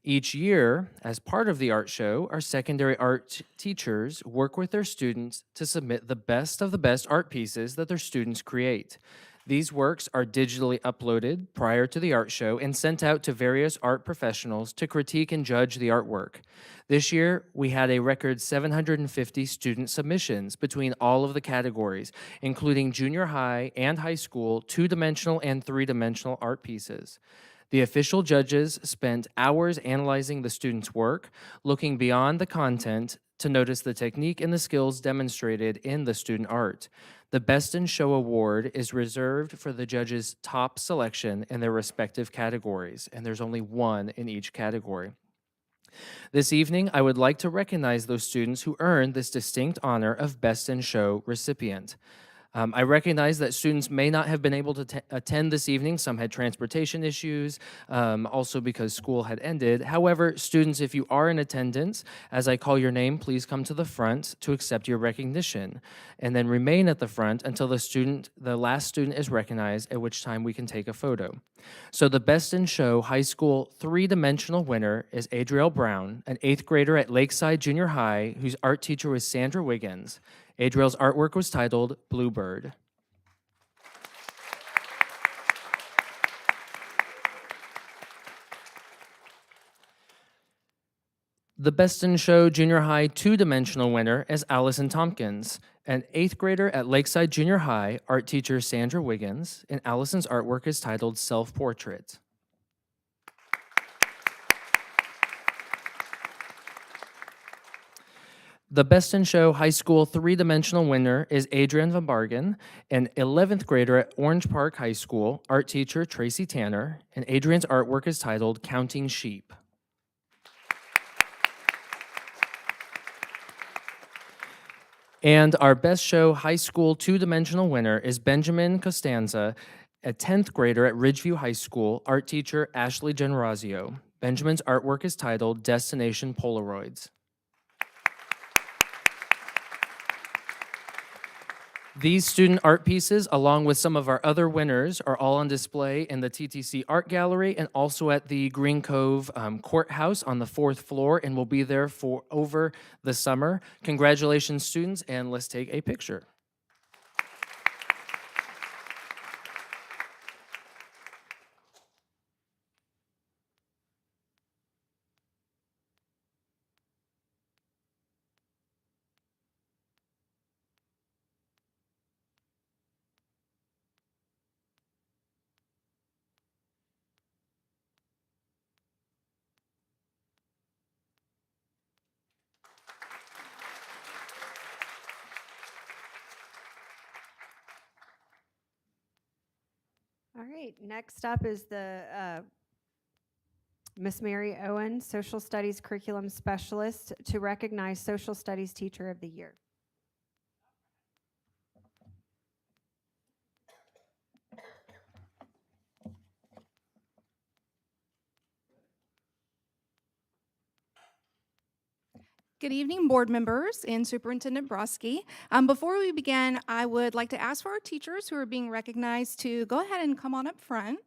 Each year, as part of the art show, our secondary art teachers work with their students to submit the best of the best art pieces that their students create. These works are digitally uploaded prior to the art show and sent out to various art professionals to critique and judge the artwork. This year, we had a record 750 student submissions between all of the categories, including junior high and high school, two-dimensional and three-dimensional art pieces. The official judges spent hours analyzing the students' work, looking beyond the content to notice the technique and the skills demonstrated in the student art. The Best in Show award is reserved for the judges' top selection in their respective categories, and there's only one in each category. This evening, I would like to recognize those students who earned this distinct honor of Best in Show recipient. I recognize that students may not have been able to attend this evening. Some had transportation issues, also because school had ended. However, students, if you are in attendance, as I call your name, please come to the front to accept your recognition, and then remain at the front until the last student is recognized, at which time we can take a photo. So the Best in Show High School three-dimensional winner is Adrielle Brown, an 8th grader at Lakeside Junior High, whose art teacher was Sandra Wiggins. Adrielle's artwork was titled Bluebird. The Best in Show Junior High two-dimensional winner is Allison Tompkins, an 8th grader at Lakeside Junior High, art teacher Sandra Wiggins, and Allison's artwork is titled Self-Portrait. The Best in Show High School three-dimensional winner is Adrian Van Bargen, an 11th grader at Orange Park High School, art teacher Tracy Tanner, and Adrian's artwork is titled Counting Sheep. And our Best Show High School two-dimensional winner is Benjamin Costanza, a 10th grader at Ridgeview High School, art teacher Ashley Generazio. Benjamin's artwork is titled Destination Polaroids. These student art pieces, along with some of our other winners, are all on display in the TTC Art Gallery and also at the Green Cove Courthouse on the 4th floor, and will be there for over the summer. Congratulations, students, and let's take a picture. All right, next up is the Miss Mary Owen, Social Studies Curriculum Specialist, to recognize Social Studies Teacher of the Year. Good evening, board members and Superintendent Broski. Before we begin, I would like to ask for our teachers who are being recognized to go ahead and come on up front.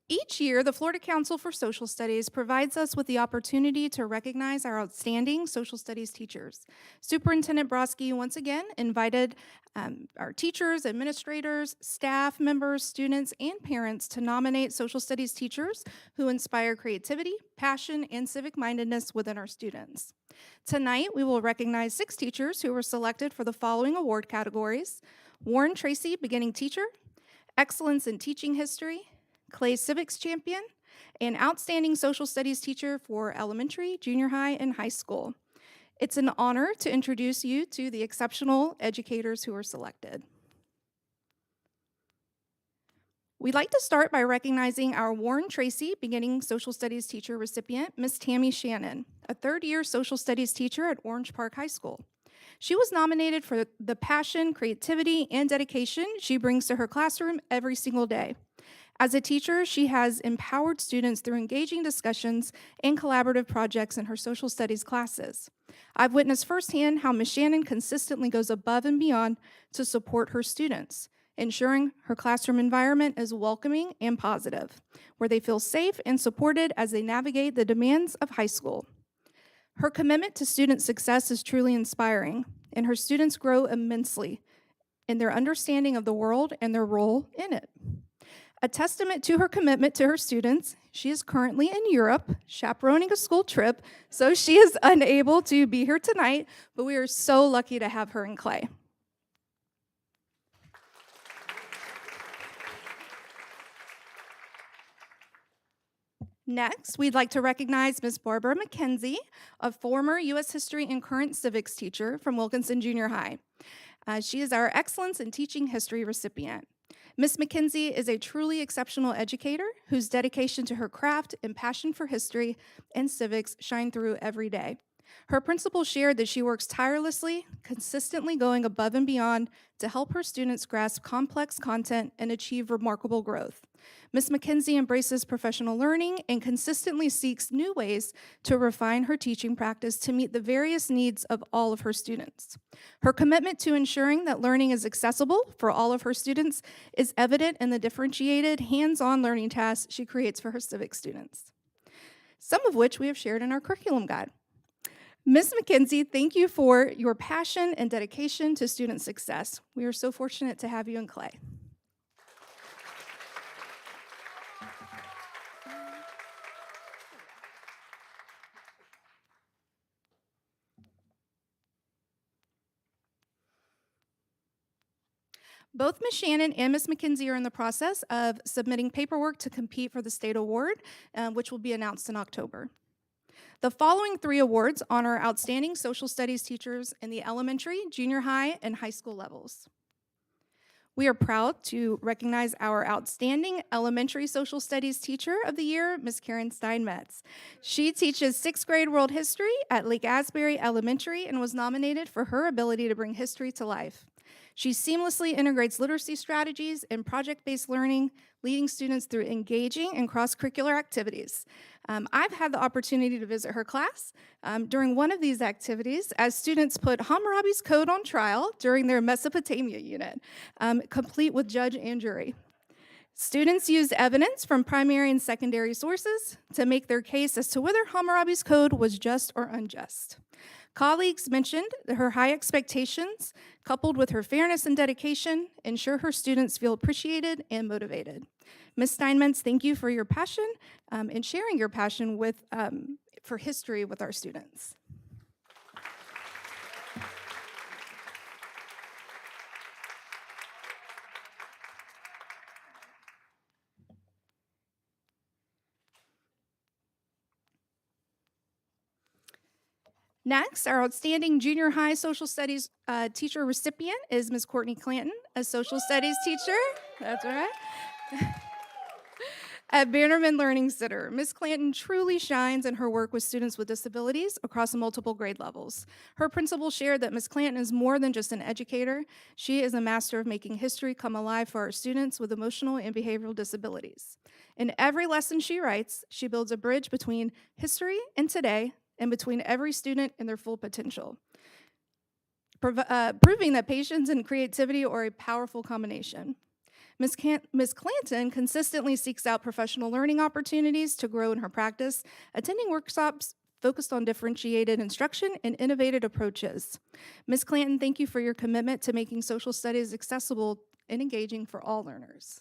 Each year, the Florida Council for Social Studies provides us with the opportunity to recognize our outstanding social studies teachers. Superintendent Brodsky once again invited our teachers, administrators, staff members, students, and parents to nominate social studies teachers who inspire creativity, passion, and civic-mindedness within our students. Tonight, we will recognize 6 teachers who were selected for the following award categories: Warren Tracy, Beginning Teacher, Excellence in Teaching History, Clay Civics Champion, and Outstanding Social Studies Teacher for elementary, junior high, and high school. It's an honor to introduce you to the exceptional educators who were selected. We'd like to start by recognizing our Warren Tracy Beginning Social Studies Teacher recipient, Miss Tammy Shannon, a third-year social studies teacher at Orange Park High School. She was nominated for the passion, creativity, and dedication she brings to her classroom every single day. As a teacher, she has empowered students through engaging discussions and collaborative projects in her social studies classes. I've witnessed firsthand how Ms. Shannon consistently goes above and beyond to support her students, ensuring her classroom environment is welcoming and positive, where they feel safe and supported as they navigate the demands of high school. Her commitment to student success is truly inspiring, and her students grow immensely in their understanding of the world and their role in it. A testament to her commitment to her students, she is currently in Europe chaperoning a school trip, so she is unable to be here tonight, but we are so lucky to have her in Clay. Next, we'd like to recognize Ms. Barbara McKenzie, a former U.S. History and Current Civics teacher from Wilkinson Junior High. She is our Excellence in Teaching History recipient. Ms. McKenzie is a truly exceptional educator whose dedication to her craft and passion for history and civics shine through every day. Her principal shared that she works tirelessly, consistently going above and beyond to help her students grasp complex content and achieve remarkable growth. Ms. McKenzie embraces professional learning and consistently seeks new ways to refine her teaching practice to meet the various needs of all of her students. Her commitment to ensuring that learning is accessible for all of her students is evident in the differentiated, hands-on learning tasks she creates for her civic students, some of which we have shared in our curriculum guide. Ms. McKenzie, thank you for your passion and dedication to student success. We are so fortunate to have you in Clay. Both Ms. Shannon and Ms. McKenzie are in the process of submitting paperwork to compete for the state award, which will be announced in October. The following 3 awards honor outstanding social studies teachers in the elementary, junior high, and high school levels. We are proud to recognize our outstanding elementary social studies teacher of the year, Ms. Karen Steinmetz. She teaches 6th grade world history at Lake Asbury Elementary and was nominated for her ability to bring history to life. She seamlessly integrates literacy strategies and project-based learning, leading students through engaging and cross-curricular activities. I've had the opportunity to visit her class during one of these activities as students put Hammurabi's Code on trial during their Mesopotamia unit, complete with judge and jury. Students used evidence from primary and secondary sources to make their case as to whether Hammurabi's Code was just or unjust. Colleagues mentioned that her high expectations, coupled with her fairness and dedication, ensure her students feel appreciated and motivated. Ms. Steinmetz, thank you for your passion and sharing your passion for history with our students. Next, our outstanding junior high social studies teacher recipient is Ms. Courtney Clanton, a social studies teacher. That's right. At Bannerman Learning Center, Ms. Clanton truly shines in her work with students with disabilities across multiple grade levels. Her principal shared that Ms. Clanton is more than just an educator. She is a master of making history come alive for our students with emotional and behavioral disabilities. In every lesson she writes, she builds a bridge between history and today, and between every student and their full potential, proving that patience and creativity are a powerful combination. Ms. Clanton consistently seeks out professional learning opportunities to grow in her practice, attending workshops focused on differentiated instruction and innovative approaches. Ms. Clanton, thank you for your commitment to making social studies accessible and engaging for all learners.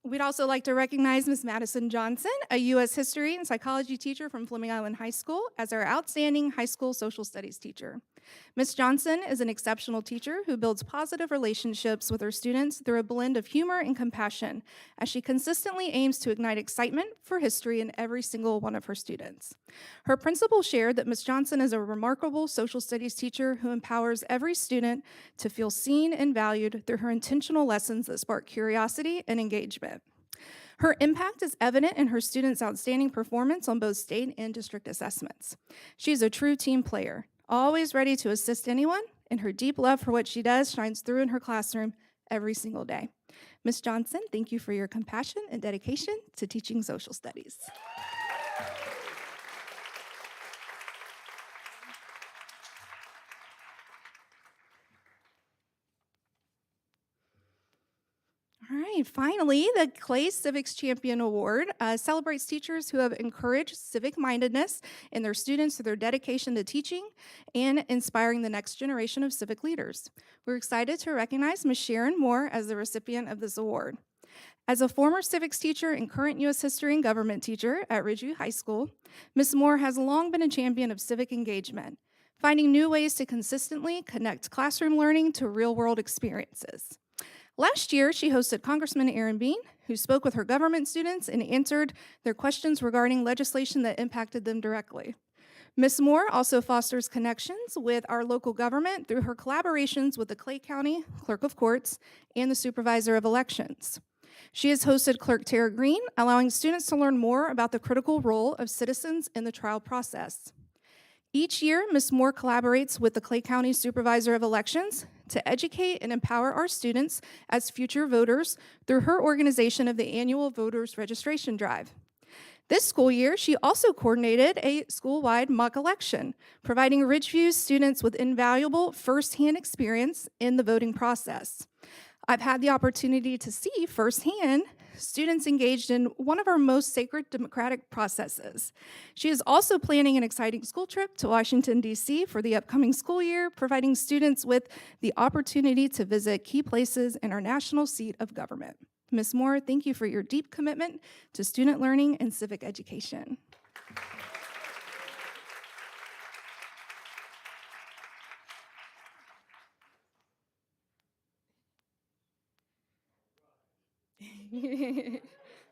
We'd also like to recognize Ms. Madison Johnson, a U.S. history and psychology teacher from Fleming Island High School, as our outstanding high school social studies teacher. Ms. Johnson is an exceptional teacher who builds positive relationships with her students through a blend of humor and compassion, as she consistently aims to ignite excitement for history in every single one of her students. Her principal shared that Ms. Johnson is a remarkable social studies teacher who empowers every student to feel seen and valued through her intentional lessons that spark curiosity and engagement. Her impact is evident in her students' outstanding performance on both state and district assessments. She is a true team player, always ready to assist anyone, and her deep love for what she does shines through in her classroom every single day. Ms. Johnson, thank you for your compassion and dedication to teaching social studies. All right, finally, the Clay Civics Champion Award celebrates teachers who have encouraged civic mindedness in their students through their dedication to teaching and inspiring the next generation of civic leaders. We're excited to recognize Ms. Sharon Moore as the recipient of this award. As a former civics teacher and current U.S. history and government teacher at Ridgeview High School, Ms. Moore has long been a champion of civic engagement, finding new ways to consistently connect classroom learning to real-world experiences. Last year, she hosted Congressman Aaron Bean, who spoke with her government students and answered their questions regarding legislation that impacted them directly. Ms. Moore also fosters connections with our local government through her collaborations with the Clay County Clerk of Courts and the Supervisor of Elections. She has hosted Clerk Tara Green, allowing students to learn more about the critical role of citizens in the trial process. Each year, Ms. Moore collaborates with the Clay County Supervisor of Elections to educate and empower our students as future voters through her organization of the annual Voters Registration Drive. This school year, she also coordinated a school-wide mock election, providing Ridgeview students with invaluable firsthand experience in the voting process. I've had the opportunity to see firsthand students engaged in one of our most sacred democratic processes. She is also planning an exciting school trip to Washington, D.C. for the upcoming school year, providing students with the opportunity to visit key places in our national seat of government. Ms. Moore, thank you for your deep commitment to student learning and civic education.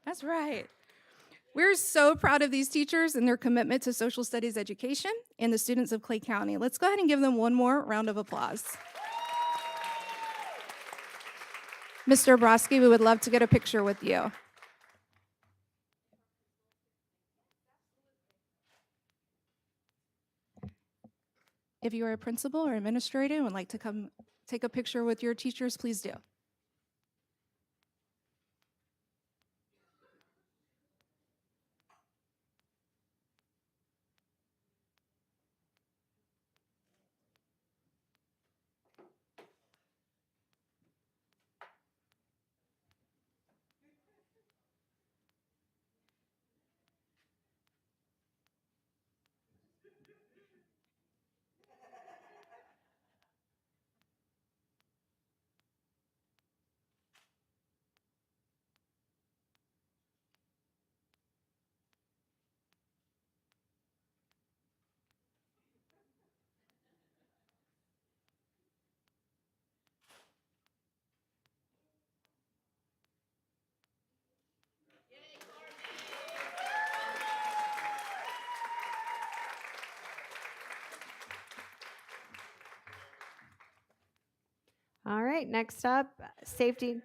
That's right. We're so proud of these teachers and their commitment to social studies education and the students of Clay County. Let's go ahead and give them one more round of applause. Mr. Obrowski, we would love to get a picture with you. If you are a principal or administrator and would like to come take a picture with your teachers, please do. All right, next up, Safety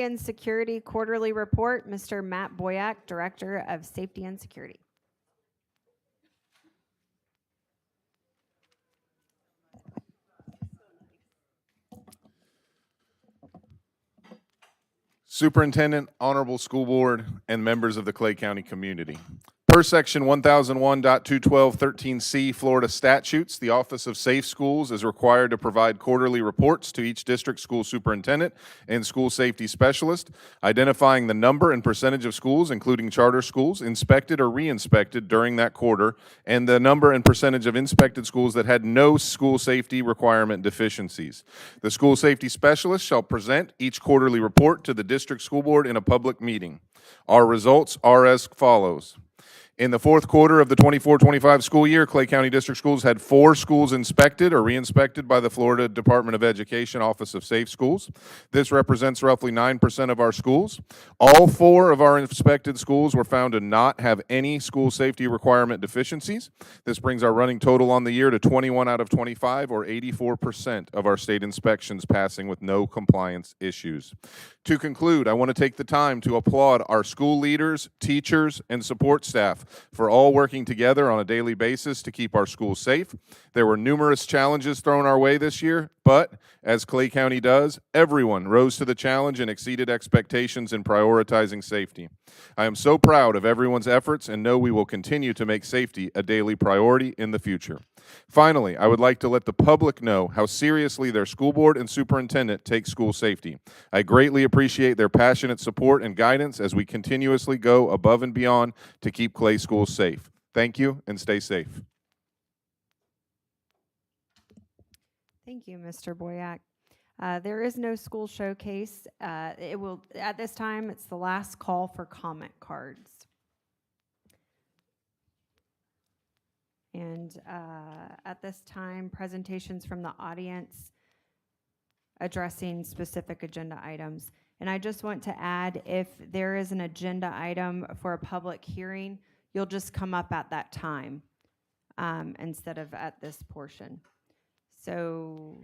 and Security Quarterly Report, Mr. Matt Boyack, Director of Safety and Security. Superintendent, Honorable School Board, and members of the Clay County community. Per Section 1001.212.13C Florida statutes, the Office of Safe Schools is required to provide quarterly reports to each district school superintendent and school safety specialist, identifying the number and percentage of schools, including charter schools, inspected or re-inspected during that quarter, and the number and percentage of inspected schools that had no school safety requirement deficiencies. The school safety specialist shall present each quarterly report to the district school board in a public meeting. Our results are as follows. In the fourth quarter of the 24-25 school year, Clay County District Schools had 4 schools inspected or re-inspected by the Florida Department of Education Office of Safe Schools. This represents roughly 9% of our schools. All 4 of our inspected schools were found to not have any school safety requirement deficiencies. This brings our running total on the year to 21 out of 25, or 84% of our state inspections passing with no compliance issues. To conclude, I want to take the time to applaud our school leaders, teachers, and support staff for all working together on a daily basis to keep our schools safe. There were numerous challenges thrown our way this year, but as Clay County does, everyone rose to the challenge and exceeded expectations in prioritizing safety. I am so proud of everyone's efforts and know we will continue to make safety a daily priority in the future. Finally, I would like to let the public know how seriously their school board and superintendent take school safety. I greatly appreciate their passionate support and guidance as we continuously go above and beyond to keep Clay schools safe. Thank you and stay safe. Thank you, Mr. Boyack. There is no school showcase. It will, at this time, it's the last call for comment cards. And at this time, presentations from the audience addressing specific agenda items. And I just want to add, if there is an agenda item for a public hearing, you'll just come up at that time instead of at this portion. So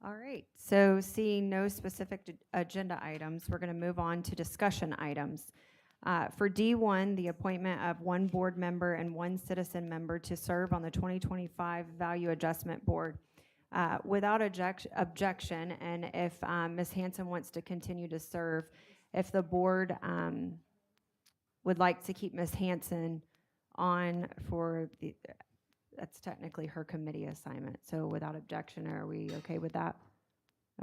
all right, so seeing no specific agenda items, we're going to move on to discussion items. For D1, the appointment of 1 board member and 1 citizen member to serve on the 2025 Value Adjustment Board. Without objection, and if Ms. Hanson wants to continue to serve, if the board would like to keep Ms. Hanson on for the, that's technically her committee assignment. So without objection, are we okay with that?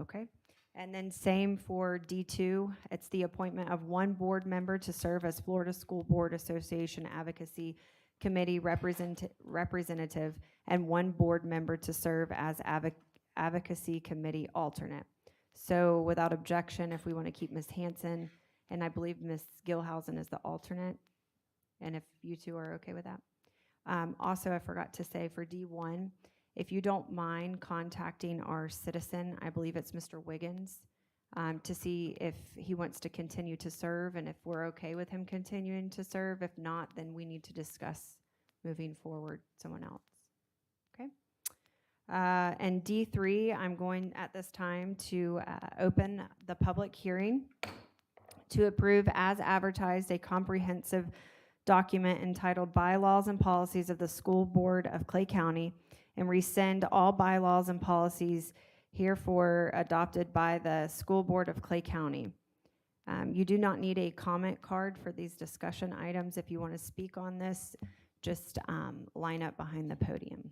Okay. And then same for D2. It's the appointment of 1 board member to serve as Florida School Board Association Advocacy Committee representative and 1 board member to serve as Advocacy Committee alternate. So without objection, if we want to keep Ms. Hanson, and I believe Ms. Gilhousen is the alternate, and if you 2 are okay with that. Also, I forgot to say for D1, if you don't mind contacting our citizen, I believe it's Mr. Wiggins, to see if he wants to continue to serve and if we're okay with him continuing to serve. If not, then we need to discuss moving forward someone else. Okay. And D3, I'm going at this time to open the public hearing to approve as advertised a comprehensive document entitled Bylaws and Policies of the School Board of Clay County and rescind all bylaws and policies herefore adopted by the School Board of Clay County. You do not need a comment card for these discussion items. If you want to speak on this, just line up behind the podium.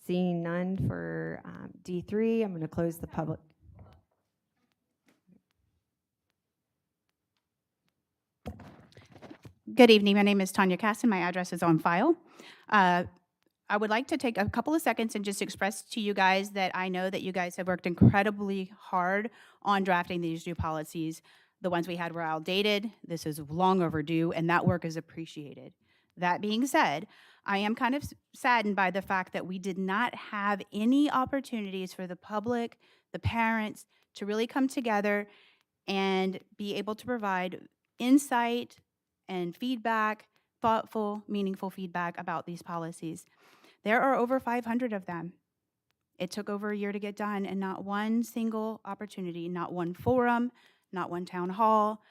Seeing none for D3, I'm going to close the public. Good evening. My name is Tanya Casson. My address is on file. I would like to take a couple of seconds and just express to you guys that I know that you guys have worked incredibly hard on drafting these new policies. The ones we had were outdated. This is long overdue, and that work is appreciated. That being said, I am kind of saddened by the fact that we did not have any opportunities for the public, the parents, to really come together and be able to provide insight and feedback, thoughtful, meaningful feedback about these policies. There are over 500 of them. It took over a year to get done, and not one single opportunity, not one forum, not one town hall,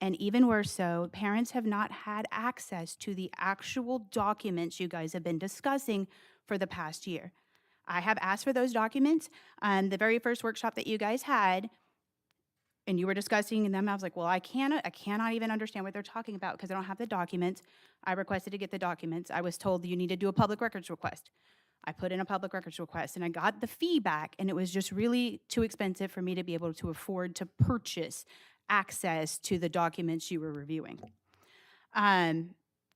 and even worse so, parents have not had access to the actual documents you guys have been discussing for the past year. I have asked for those documents. The very first workshop that you guys had, and you were discussing them, I was like, well, I cannot even understand what they're talking about because I don't have the documents. I requested to get the documents. I was told that you need to do a public records request. I put in a public records request and I got the feedback, and it was just really too expensive for me to be able to afford to purchase access to the documents you were reviewing.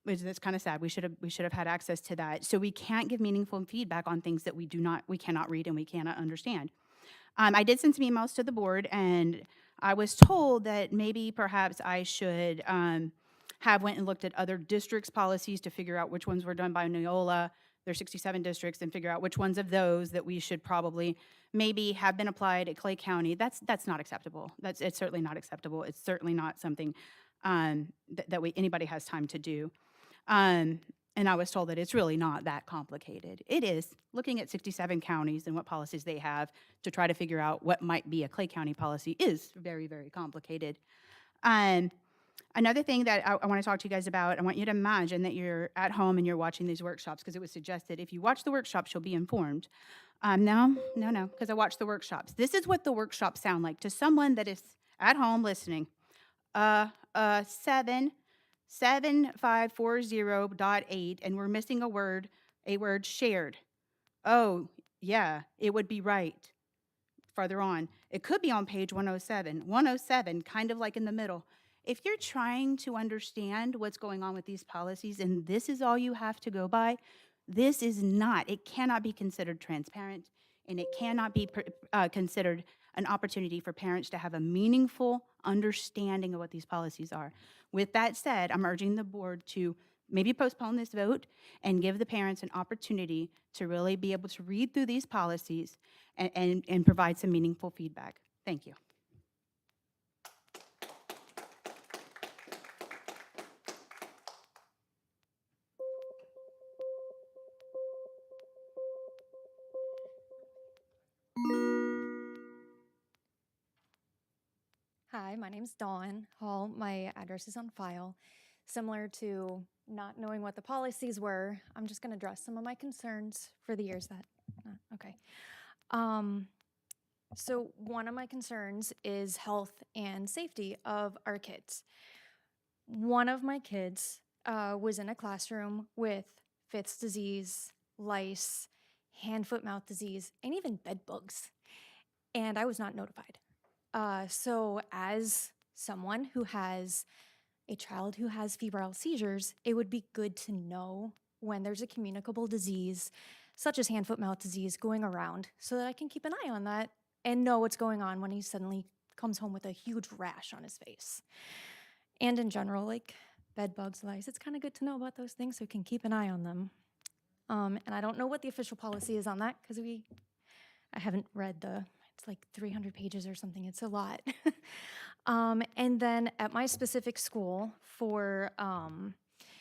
Which that's kind of sad. We should have had access to that. So we can't give meaningful feedback on things that we cannot read and we cannot understand. I did send some emails to the board, and I was told that maybe perhaps I should have went and looked at other districts' policies to figure out which ones were done by Neola. There's 67 districts, and figure out which ones of those that we should probably maybe have been applied at Clay County. That's not acceptable. It's certainly not acceptable. It's certainly not something that anybody has time to do. And I was told that it's really not that complicated. It is. Looking at 67 counties and what policies they have to try to figure out what might be a Clay County policy is very, very complicated. Another thing that I want to talk to you guys about, I want you to imagine that you're at home and you're watching these workshops, because it was suggested if you watch the workshops, you'll be informed. No, because I watched the workshops. This is what the workshops sound like to someone that is at home listening. 7540.8, and we're missing a word shared. Oh, yeah, it would be right. Farther on, it could be on page 107. 107, kind of like in the middle. If you're trying to understand what's going on with these policies and this is all you have to go by, this is not, it cannot be considered transparent, and it cannot be considered an opportunity for parents to have a meaningful understanding of what these policies are. With that said, I'm urging the board to maybe postpone this vote and give the parents an opportunity to really be able to read through these policies and provide some meaningful feedback. Thank you. Hi, my name's Dawn Hall. My address is on file. Similar to not knowing what the policies were, I'm just going to address some of my concerns for the years that. Okay. So one of my concerns is health and safety of our kids. One of my kids was in a classroom with Fifth's disease, lice, hand, foot, mouth disease, and even bed bugs, and I was not notified. So as someone who has a child who has febrile seizures, it would be good to know when there's a communicable disease, such as hand, foot, mouth disease going around, so that I can keep an eye on that and know what's going on when he suddenly comes home with a huge rash on his face. And in general, like bed bugs, lice, it's kind of good to know about those things so we can keep an eye on them. And I don't know what the official policy is on that because I haven't read it's like 300 pages or something. It's a lot. And then at my specific school for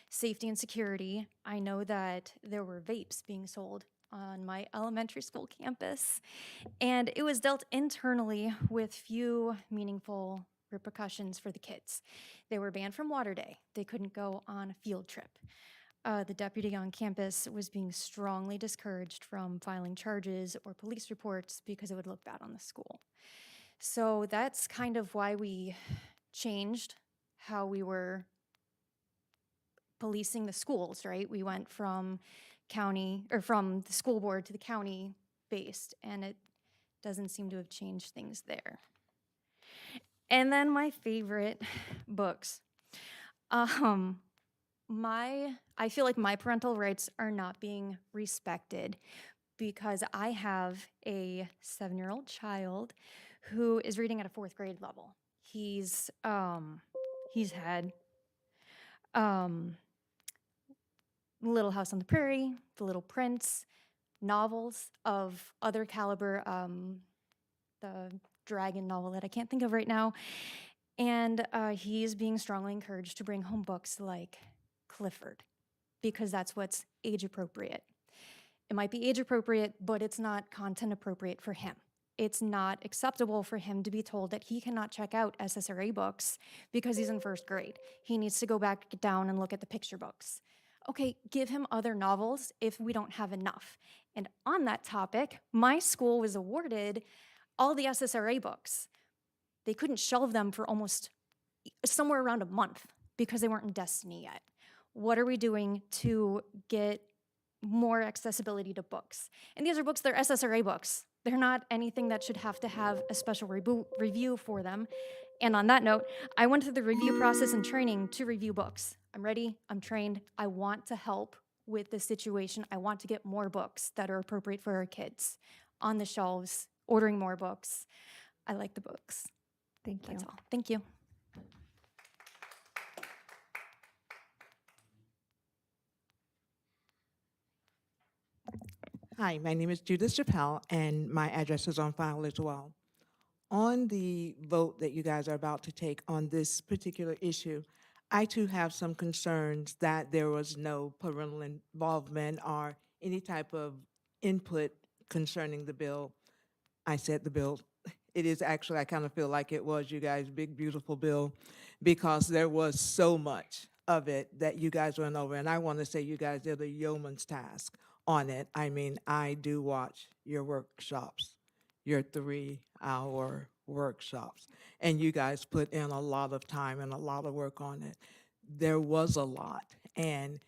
safety and security, I know that there were vapes being sold on my elementary school campus, and it was dealt internally with few meaningful repercussions for the kids. They were banned from water day. They couldn't go on a field trip. The deputy on campus was being strongly discouraged from filing charges or police reports because it would look bad on the school. So that's kind of why we changed how we were policing the schools, right? We went from from the school board to the county based, and it doesn't seem to have changed things there. And then my favorite books. I feel like my parental rights are not being respected because I have a 7-year-old child who is reading at a 4th grade level. He's had Little House on the Prairie, The Little Prince, novels of other caliber, the dragon novel that I can't think of right now. And he is being strongly encouraged to bring home books like Clifford, because that's what's age appropriate. It might be age appropriate, but it's not content appropriate for him. It's not acceptable for him to be told that he cannot check out SSRA books because he's in first grade. He needs to go back down and look at the picture books. Okay, give him other novels if we don't have enough. And on that topic, my school was awarded all the SSRA books. They couldn't shelve them for almost somewhere around a month because they weren't in Destiny yet. What are we doing to get more accessibility to books? And these are books, they're SSRA books. They're not anything that should have to have a special review for them. And on that note, I went through the review process and training to review books. I'm ready, I'm trained, I want to help with this situation. I want to get more books that are appropriate for our kids on the shelves, ordering more books. I like the books. Thank you. That's all. Thank you. Hi, my name is Judith Chappelle, and my address is on file as well. On the vote that you guys are about to take on this particular issue, I too have some concerns that there was no parental involvement or any type of input concerning the bill. I said the bill. It is actually, I kind of feel like it was you guys' big, beautiful bill, because there was so much of it that you guys went over. And I want to say you guys did a yeoman's task on it. I mean, I do watch your workshops, your 3-hour workshops, and you guys put in a lot of time and a lot of work on it. There was a lot, and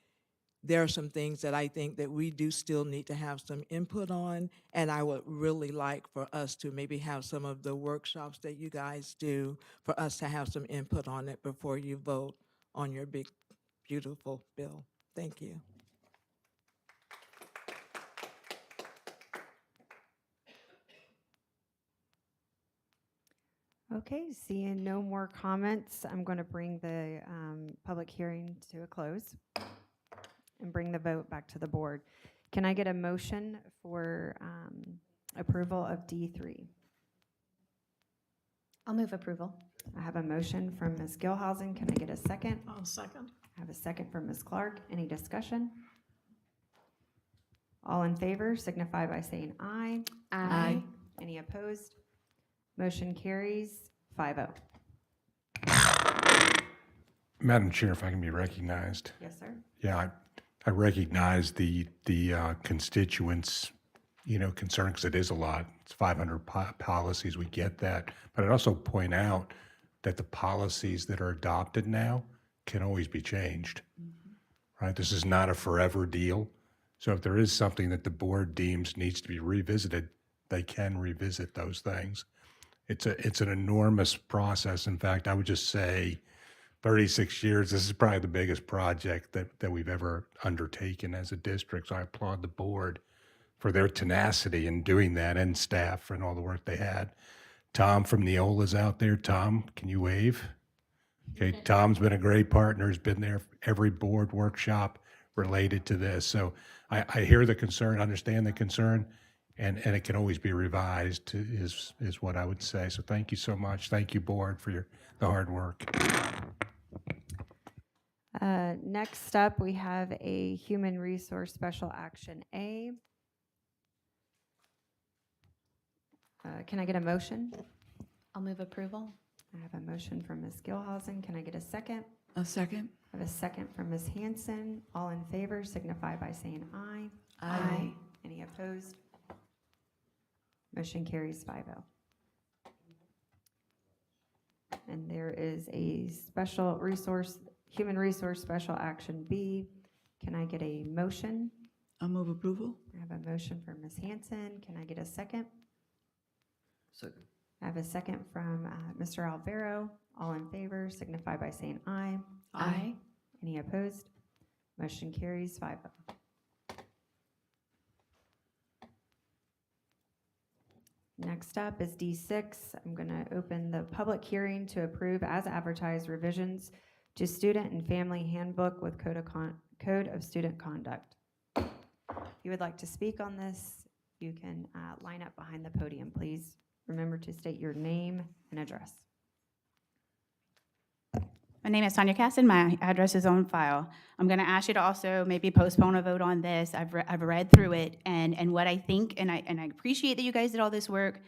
there are some things that I think that we do still need to have some input on, and I would really like for us to maybe have some of the workshops that you guys do, for us to have some input on it before you vote on your big, beautiful bill. Thank you. Okay, seeing no more comments, I'm going to bring the public hearing to a close and bring the vote back to the board. Can I get a motion for approval of D3? I'll move approval. I have a motion from Ms. Gilhausen. Can I get a second? I'll second. I have a second from Ms. Clark. Any discussion? All in favor signify by saying aye. Aye. Any opposed? Motion carries 5-0. Madam Chair, if I can be recognized. Yes, sir. Yeah, I recognize the constituents, concern, because it is a lot. It's 500 policies, we get that. But I'd also point out that the policies that are adopted now can always be changed, right? This is not a forever deal. So if there is something that the board deems needs to be revisited, they can revisit those things. It's an enormous process. In fact, I would just say 36 years, this is probably the biggest project that we've ever undertaken as a district. So I applaud the board for their tenacity in doing that, and staff and all the work they had. Tom from Neola's out there. Tom, can you wave? Okay, Tom's been a great partner. Has been there for every board workshop related to this. So I hear the concern, understand the concern, and it can always be revised is what I would say. So thank you so much. Thank you, board, for the hard work. Next up, we have a Human Resource Special Action A. Can I get a motion? I'll move approval. I have a motion from Ms. Gilhausen. Can I get a second? A second. I have a second from Ms. Hanson. All in favor signify by saying aye. Aye. Any opposed? Motion carries 5-0. And there is a Human Resource Special Action B. Can I get a motion? I'll move approval. I have a motion from Ms. Hanson. Can I get a second? Second. I have a second from Mr. Alvaro. All in favor signify by saying aye. Aye. Any opposed? Motion carries 5-0. Next up is D6. I'm going to open the public hearing to approve as advertised revisions to Student and Family Handbook with Code of Student Conduct. If you would like to speak on this, you can line up behind the podium, please. Remember to state your name and address. My name is Tanya Casson. My address is on file. I'm going to ask you to also maybe postpone a vote on this. I've read through it, and what I think, and I appreciate that you guys did all this work,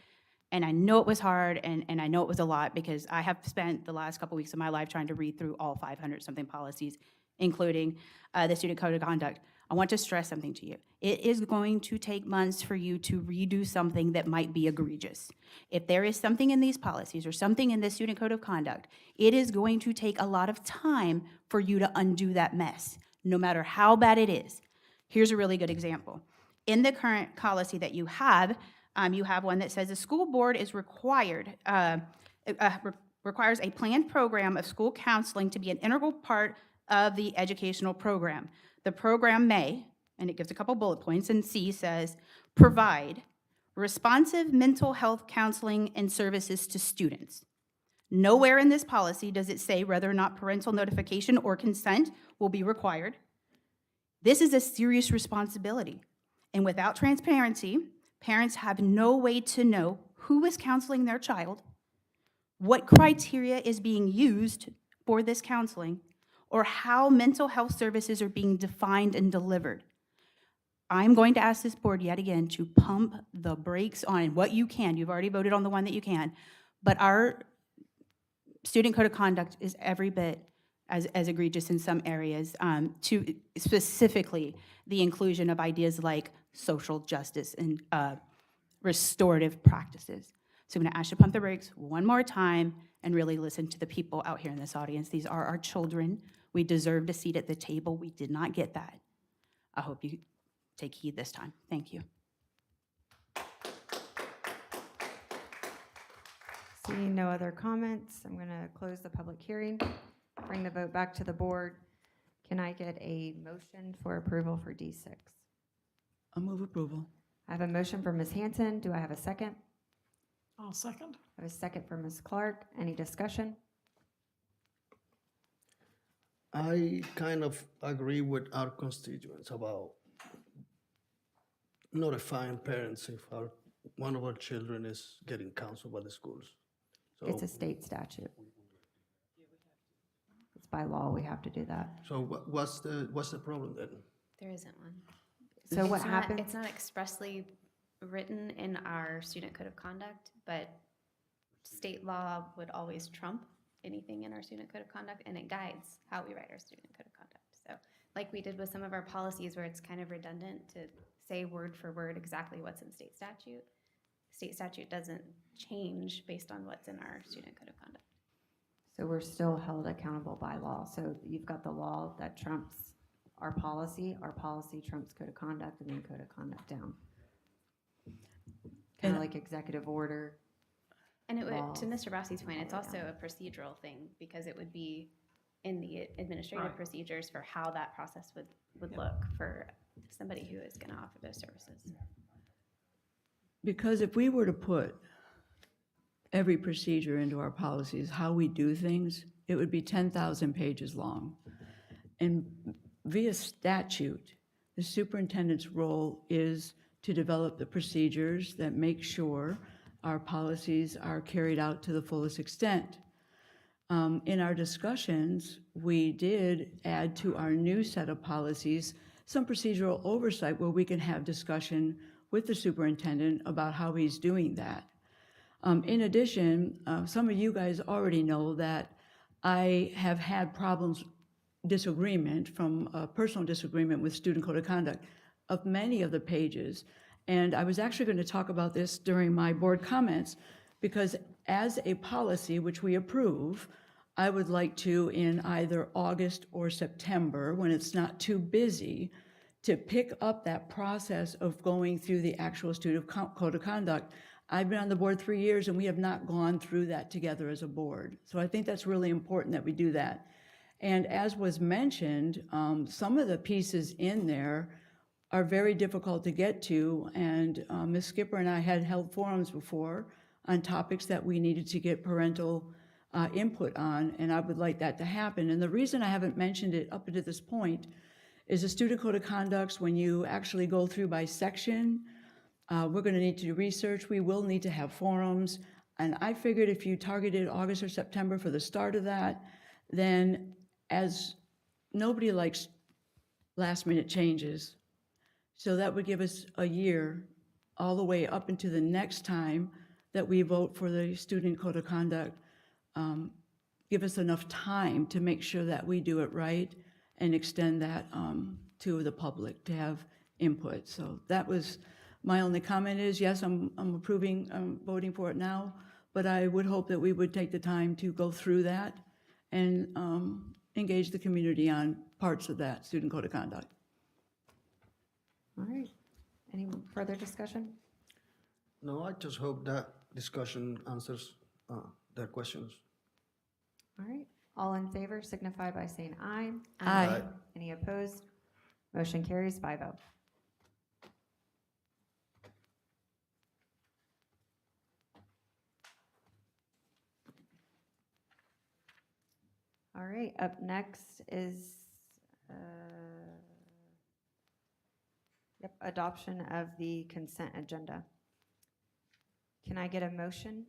and I know it was hard, and I know it was a lot, because I have spent the last couple weeks of my life trying to read through all 500-something policies, including the Student Code of Conduct. I want to stress something to you. It is going to take months for you to redo something that might be egregious. If there is something in these policies or something in the Student Code of Conduct, it is going to take a lot of time for you to undo that mess, no matter how bad it is. Here's a really good example. In the current policy that you have one that says the school board is requires a planned program of school counseling to be an integral part of the educational program. The program may, and it gives a couple bullet points, and C says, provide responsive mental health counseling and services to students. Nowhere in this policy does it say whether or not parental notification or consent will be required. This is a serious responsibility. And without transparency, parents have no way to know who is counseling their child, what criteria is being used for this counseling, or how mental health services are being defined and delivered. I'm going to ask this board yet again to pump the brakes on what you can. You've already voted on the one that you can, but our Student Code of Conduct is every bit as egregious in some areas, to specifically the inclusion of ideas like social justice and restorative practices. So I'm going to ask you to pump the brakes one more time and really listen to the people out here in this audience. These are our children. We deserved a seat at the table. We did not get that. I hope you take heed this time. Thank you. Seeing no other comments, I'm going to close the public hearing, bring the vote back to the board. Can I get a motion for approval for D6? I'll move approval. I have a motion for Ms. Hanson. Do I have a second? I'll second. I have a second for Ms. Clark. Any discussion? I kind of agree with our constituents about notifying parents if one of our children is getting counseled by the schools. So, It's a state statute. It's by law, we have to do that. so what's the problem then? There isn't one. So what happens? It's not expressly written in our Student Code of Conduct, but state law would always trump anything in our Student Code of Conduct, and it guides how we write our Student Code of Conduct. So like we did with some of our policies where it's kind of redundant to say word for word exactly what's in state statute. State statute doesn't change based on what's in our Student Code of Conduct. So we're still held accountable by law. So you've got the law that trumps our policy trumps code of conduct, and then code of conduct down. Kind of like executive order. And it would, law, to Mr. Rossi's point, it's all the way also a procedural thing because it would be in the administrative procedures for how that process would look for somebody who is going to offer those services. Because if we were to put every procedure into our policies, how we do things, it would be 10,000 pages long. And via statute, the superintendent's role is to develop the procedures that make sure our policies are carried out to the fullest extent. In our discussions, we did add to our new set of policies some procedural oversight where we can have discussion with the superintendent about how he's doing that. In addition, some of you guys already know that I have had disagreement from a personal disagreement with Student Code of Conduct of many of the pages. And I was actually going to talk about this during my board comments because as a policy which we approve, I would like to, in either August or September, when it's not too busy, to pick up that process of going through the actual Student Code of Conduct. I've been on the board 3 years and we have not gone through that together as a board. So I think that's really important that we do that. And as was mentioned, some of the pieces in there are very difficult to get to. And Ms. Skipper and I had held forums before on topics that we needed to get parental input on, and I would like that to happen. And the reason I haven't mentioned it up until this point is the student code of conducts, when you actually go through by section, we're going to need to do research. We will need to have forums. And I figured if you targeted August or September for the start of that, then as nobody likes last minute changes, so that would give us a year all the way up into the next time that we vote for the student code of conduct. Give us enough time to make sure that we do it right and extend that to the public to have input. So that was my only comment is, yes, I'm approving, I'm voting for it now, but I would hope that we would take the time to go through that and engage the community on parts of that student code of conduct. All right. Any further discussion? No, I just hope that discussion answers their questions. All right. All in favor signify by saying aye. Aye. Any opposed? Motion carries 5-0. All right, up next is adoption of the consent agenda. Can I get a motion?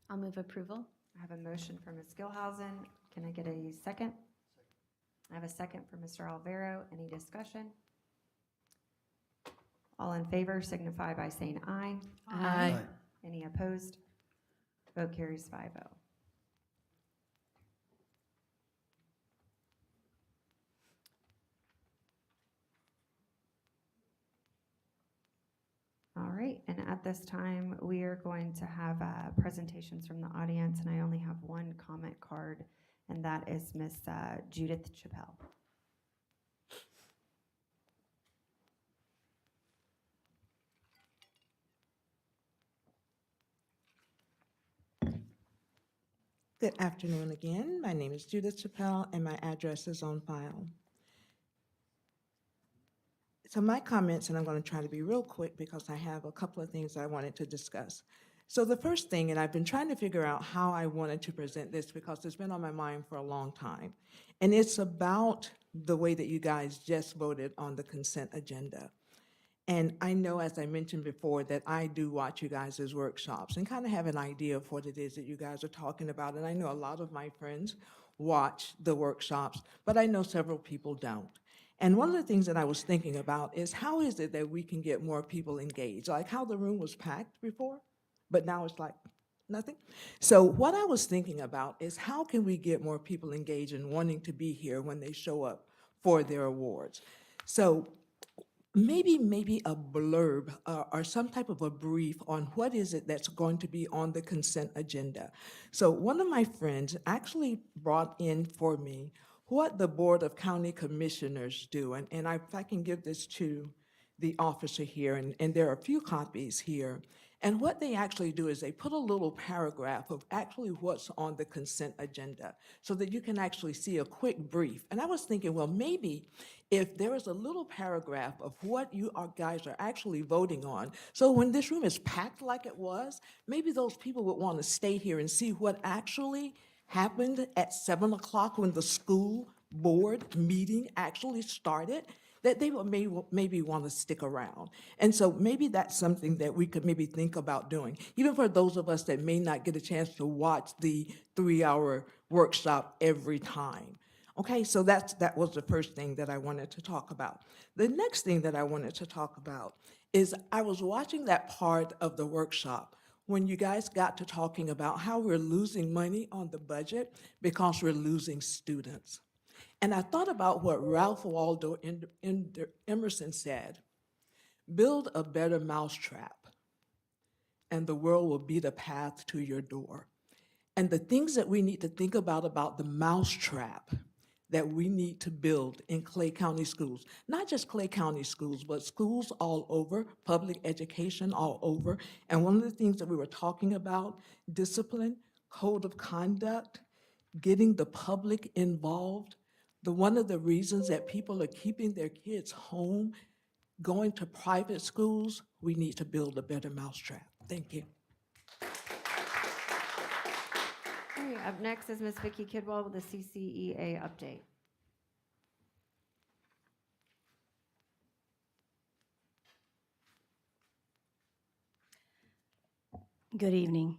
I'll move approval. I have a motion from Ms. Gilhousen. Can I get a second? I have a second from Mr. Alvaro. Any discussion? All in favor signify by saying aye. Aye. Any opposed? Vote carries 5-0. All right, and at this time, we are going to have presentations from the audience, and I only have one comment card, and that is Miss Judith Chappelle. Good afternoon again. My name is Judith Chappelle, and my address is on file. So my comments, and I'm going to try to be real quick because I have a couple of things I wanted to discuss. So the first thing, and I've been trying to figure out how I wanted to present this because it's been on my mind for a long time, and it's about the way that you guys just voted on the consent agenda. And I know, as I mentioned before, that I do watch you guys' workshops and kind of have an idea of what it is that you guys are talking about. And I know a lot of my friends watch the workshops, but I know several people don't. And one of the things that I was thinking about is how is it that we can get more people engaged? Like how the room was packed before, but now it's like nothing. So what I was thinking about is how can we get more people engaged and wanting to be here when they show up for their awards? So maybe a blurb or some type of a brief on what is it that's going to be on the consent agenda. So one of my friends actually brought in for me what the Board of County Commissioners do. And if I can give this to the officer here, and there are a few copies here. And what they actually do is they put a little paragraph of actually what's on the consent agenda so that you can actually see a quick brief. And I was thinking, well, maybe if there is a little paragraph of what you guys are actually voting on, so when this room is packed like it was, maybe those people would want to stay here and see what actually happened at 7 o'clock when the school board meeting actually started, that they would maybe want to stick around. And so maybe that's something that we could maybe think about doing, even for those of us that may not get a chance to watch the 3-hour workshop every time. Okay, so that was the first thing that I wanted to talk about. The next thing that I wanted to talk about is I was watching that part of the workshop when you guys got to talking about how we're losing money on the budget because we're losing students. And I thought about what Ralph Waldo Emerson said, build a better mousetrap, and the world will be the path to your door. And the things that we need to think about the mousetrap that we need to build in Clay County schools, not just Clay County schools, but schools all over, public education all over. And one of the things that we were talking about, discipline, code of conduct, getting the public involved. One of the reasons that people are keeping their kids home, going to private schools, we need to build a better mousetrap. Thank you. All right, Up next is Ms. Vicki Kidwell with the CCEA update. Good evening.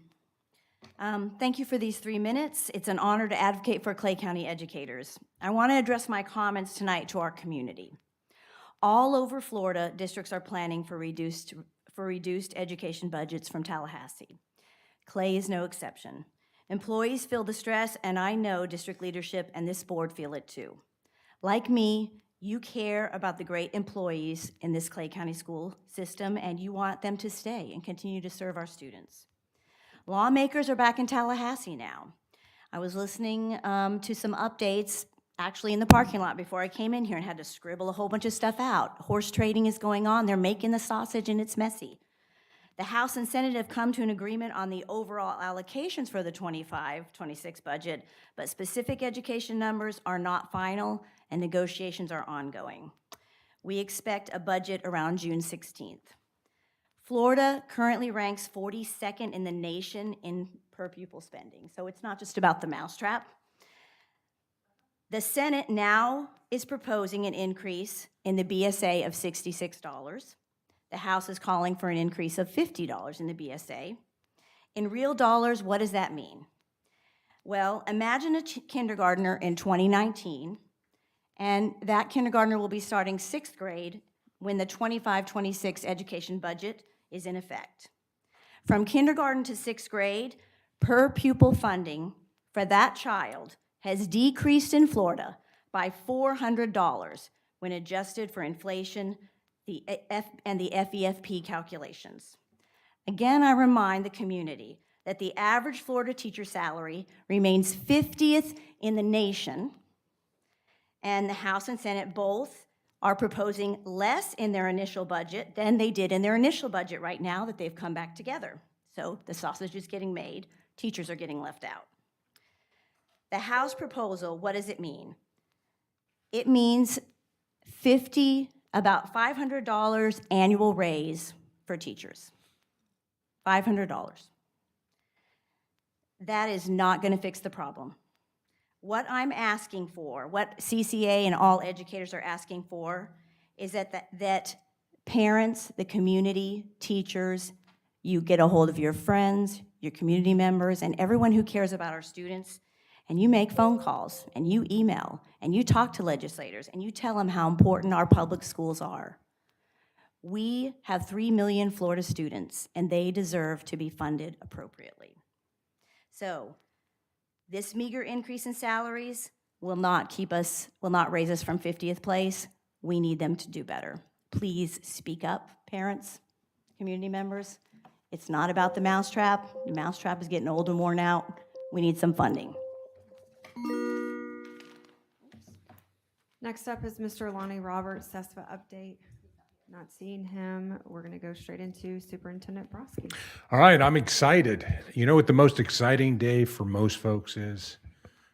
Thank you for these 3 minutes. It's an honor to advocate for Clay County educators. I want to address my comments tonight to our community. All over Florida, districts are planning for reduced education budgets from Tallahassee. Clay is no exception. Employees feel the stress, and I know district leadership and this board feel it too. Like me, you care about the great employees in this Clay County school system, and you want them to stay and continue to serve our students. Lawmakers are back in Tallahassee now. I was listening to some updates actually in the parking lot before I came in here and had to scribble a whole bunch of stuff out. Horse trading is going on. They're making the sausage and it's messy. The House and Senate have come to an agreement on the overall allocations for the 25-26 budget, but specific education numbers are not final and negotiations are ongoing. We expect a budget around June 16th. Florida currently ranks 42nd in the nation in per pupil spending, so it's not just about the mousetrap. The Senate now is proposing an increase in the BSA of $66. The House is calling for an increase of $50 in the BSA. In real dollars, what does that mean? Well, imagine a kindergartner in 2019, and that kindergartner will be starting 6th grade when the 25-26 education budget is in effect. From kindergarten to 6th grade, per pupil funding for that child has decreased in Florida by $400 when adjusted for inflation and the FEFP calculations. Again, I remind the community that the average Florida teacher salary remains 50th in the nation, and the House and Senate both are proposing less in their initial budget than they did in their initial budget right now that they've come back together. So the sausage is getting made, teachers are getting left out. The House proposal, what does it mean? It means about $500 annual raise for teachers. $500. That is not going to fix the problem. What I'm asking for, what CCA and all educators are asking for, is that parents, the community, teachers, you get a hold of your friends, your community members, and everyone who cares about our students, and you make phone calls, and you email, and you talk to legislators, and you tell them how important our public schools are. We have 3 million Florida students, and they deserve to be funded appropriately. So, this meager increase in salaries will not raise us from 50th place. We need them to do better. Please speak up, parents, community members. It's not about the mousetrap. The mousetrap is getting old and worn out. We need some funding. Next up is Mr. Lonnie Roberts, CESFA update. Not seeing him. We're going to go straight into Superintendent Brodsky. All right, I'm excited. You know what the most exciting day for most folks is?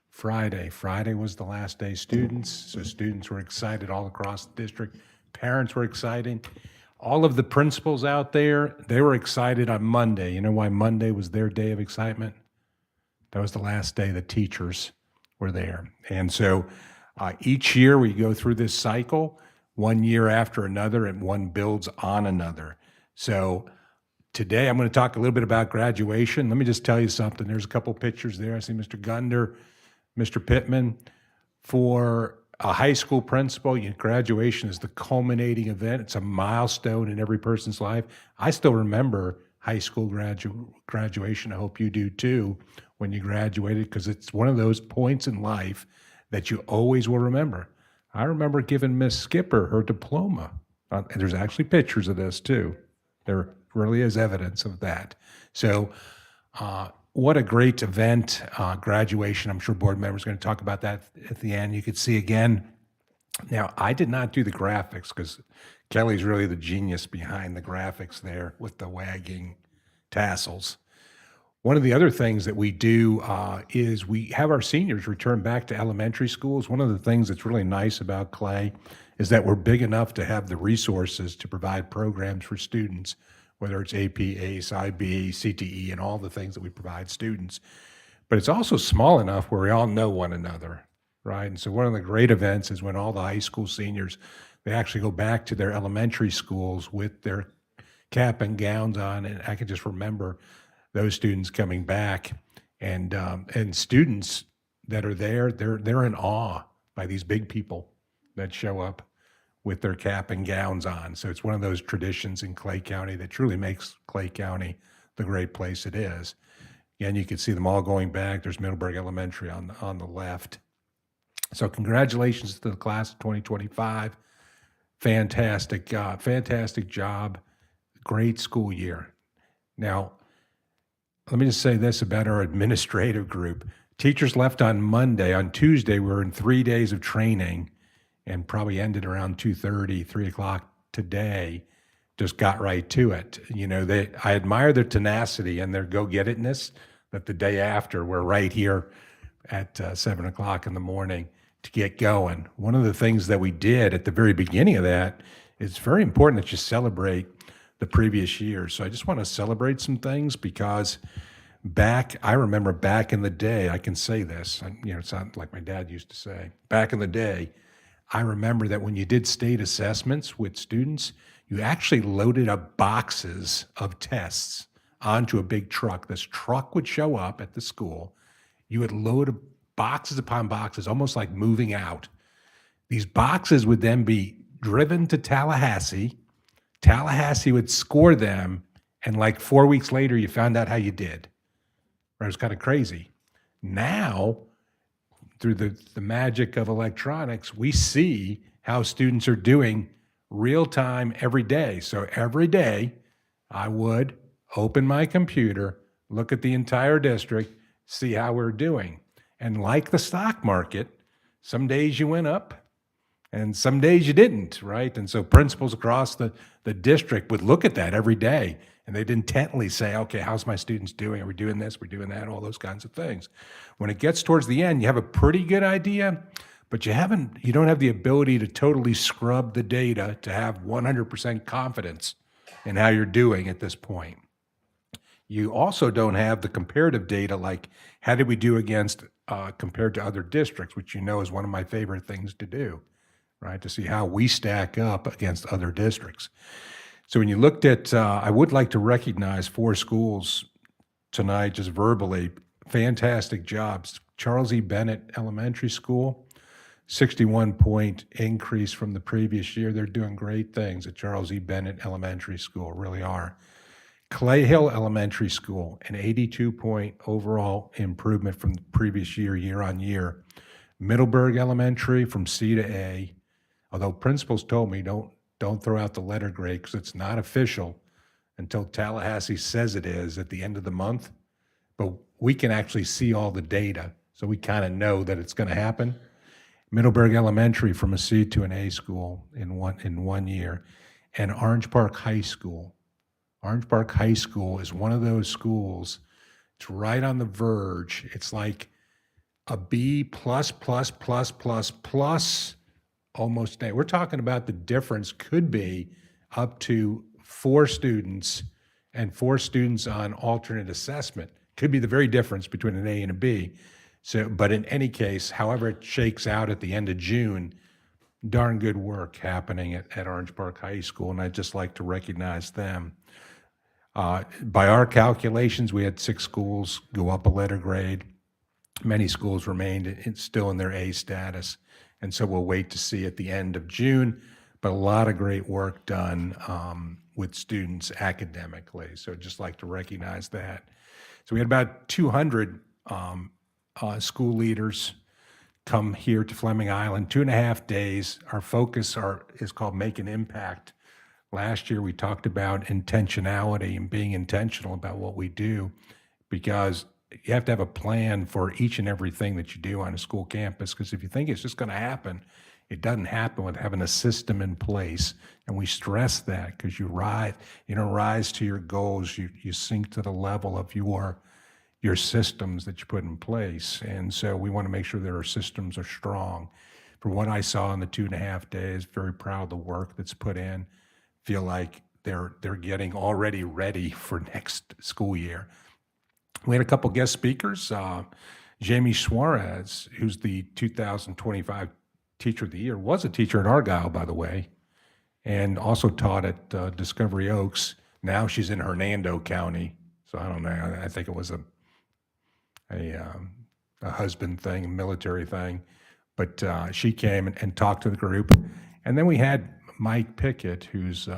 Friday. Friday was the last day students, so students were excited all across the district. Parents were excited. All of the principals out there, they were excited on Monday. You know why Monday was their day of excitement? That was the last day the teachers were there. And so each year we go through this cycle, one year after another, and one builds on another. So today I'm going to talk a little bit about graduation. Let me just tell you something. There's a couple pictures there. I see Mr. Gunder, Mr. Pittman. For a high school principal, graduation is the culminating event. It's a milestone in every person's life. I still remember high school graduation. I hope you do too, when you graduated, because it's one of those points in life that you always will remember. I remember giving Miss Skipper her diploma. And there's actually pictures of this too. There really is evidence of that. So what a great event, graduation. I'm sure board members are going to talk about that at the end. You could see again. Now, I did not do the graphics because Kelly's really the genius behind the graphics there with the wagging tassels. One of the other things that we do is we have our seniors return back to elementary schools. One of the things that's really nice about Clay is that we're big enough to have the resources to provide programs for students, whether it's AP, ACE, IB, CTE, and all the things that we provide students. but it's also small enough where we all know one another, right? And so one of the great events is when all the high school seniors, they actually go back to their elementary schools with their cap and gowns on, and I can just remember those students coming back, and students that are there, they're in awe by these big people that show up with their cap and gowns on. So it's one of those traditions in Clay County that truly makes Clay County the great place it is. Again, you can see them all going back. There's Middleburg Elementary on the left. So congratulations to the class of 2025. Fantastic, fantastic job. Great school year. Now, let me just say this about our administrative group. Teachers left on Monday. On Tuesday, we were in 3 days of training and probably ended around 2:30, 3 o'clock today. Just got right to it. You know, I admire their tenacity and their go-get-itness that the day after we're right here at 7 o'clock in the morning to get going. One of the things that we did at the very beginning of that, it's very important that you celebrate the previous year. So I just want to celebrate some things because I remember back in the day, I can say this, you know, it's not like my dad used to say. Back in the day, I remember that when you did state assessments with students, you actually loaded up boxes of tests onto a big truck. This truck would show up at the school. You would load boxes upon boxes, almost like moving out. These boxes would then be driven to Tallahassee. Tallahassee would score them, and like 4 weeks later, you found out how you did. Right? It was kind of crazy. Now, through the magic of electronics, we see how students are doing real time every day. So every day, I would open my computer, look at the entire district, see how we're doing. And like the stock market, some days you went up and some days you didn't, right? And so principals across the district would look at that every day and they'd intently say, okay, how's my students doing? Are we doing this? We're doing that, all those kinds of things. When it gets towards the end, you have a pretty good idea, but you don't have the ability to totally scrub the data to have 100% confidence in how you're doing at this point. You also don't have the comparative data, like how did we do against compared to other districts, which you know is one of my favorite things to do, right? To see how we stack up against other districts. So when you looked at, I would like to recognize 4 schools tonight, just verbally, fantastic jobs. Charles E. Bennett Elementary School, 61-point increase from the previous year. They're doing great things at Charles E. Bennett Elementary School, really are. Clay Hill Elementary School, an 82-point overall improvement from the previous year, year on year. Middleburg Elementary from C to A, although principals told me don't throw out the letter grade because it's not official until Tallahassee says it is at the end of the month. But we can actually see all the data, so we kind of know that it's going to happen. Middleburg Elementary from a C to an A school in one year, and Orange Park High School. Orange Park High School is one of those schools. It's right on the verge. It's like a B plus, almost A. We're talking about the difference could be up to 4 students and 4 students on alternate assessment. Could be the very difference between an A and a B. So, but in any case, however it shakes out at the end of June, darn good work happening at Orange Park High School, and I'd just like to recognize them. By our calculations, we had 6 schools go up a letter grade. Many schools remained still in their A status, and so we'll wait to see at the end of June, but a lot of great work done with students academically, so I'd just like to recognize that. So we had about 200 school leaders come here to Fleming Island, 2.5 days. Our focus is called Make an Impact. Last year, we talked about intentionality and being intentional about what we do, because you have to have a plan for each and everything that you do on a school campus, because if you think it's just going to happen, it doesn't happen with having a system in place. And we stress that because you rise to your goals, you sink to the level of your systems that you put in place. And so we want to make sure that our systems are strong. From what I saw in the 2.5 days, very proud of the work that's put in. Feel like they're getting already ready for next school year. We had a couple guest speakers. Jamie Suarez, who's the 2025 Teacher of the Year, was a teacher at Argyle, by the way, and also taught at Discovery Oaks. Now she's in Hernando County. So I don't know. I think it was a husband thing, a military thing. But she came and talked to the group. And then we had Mike Pickett, who's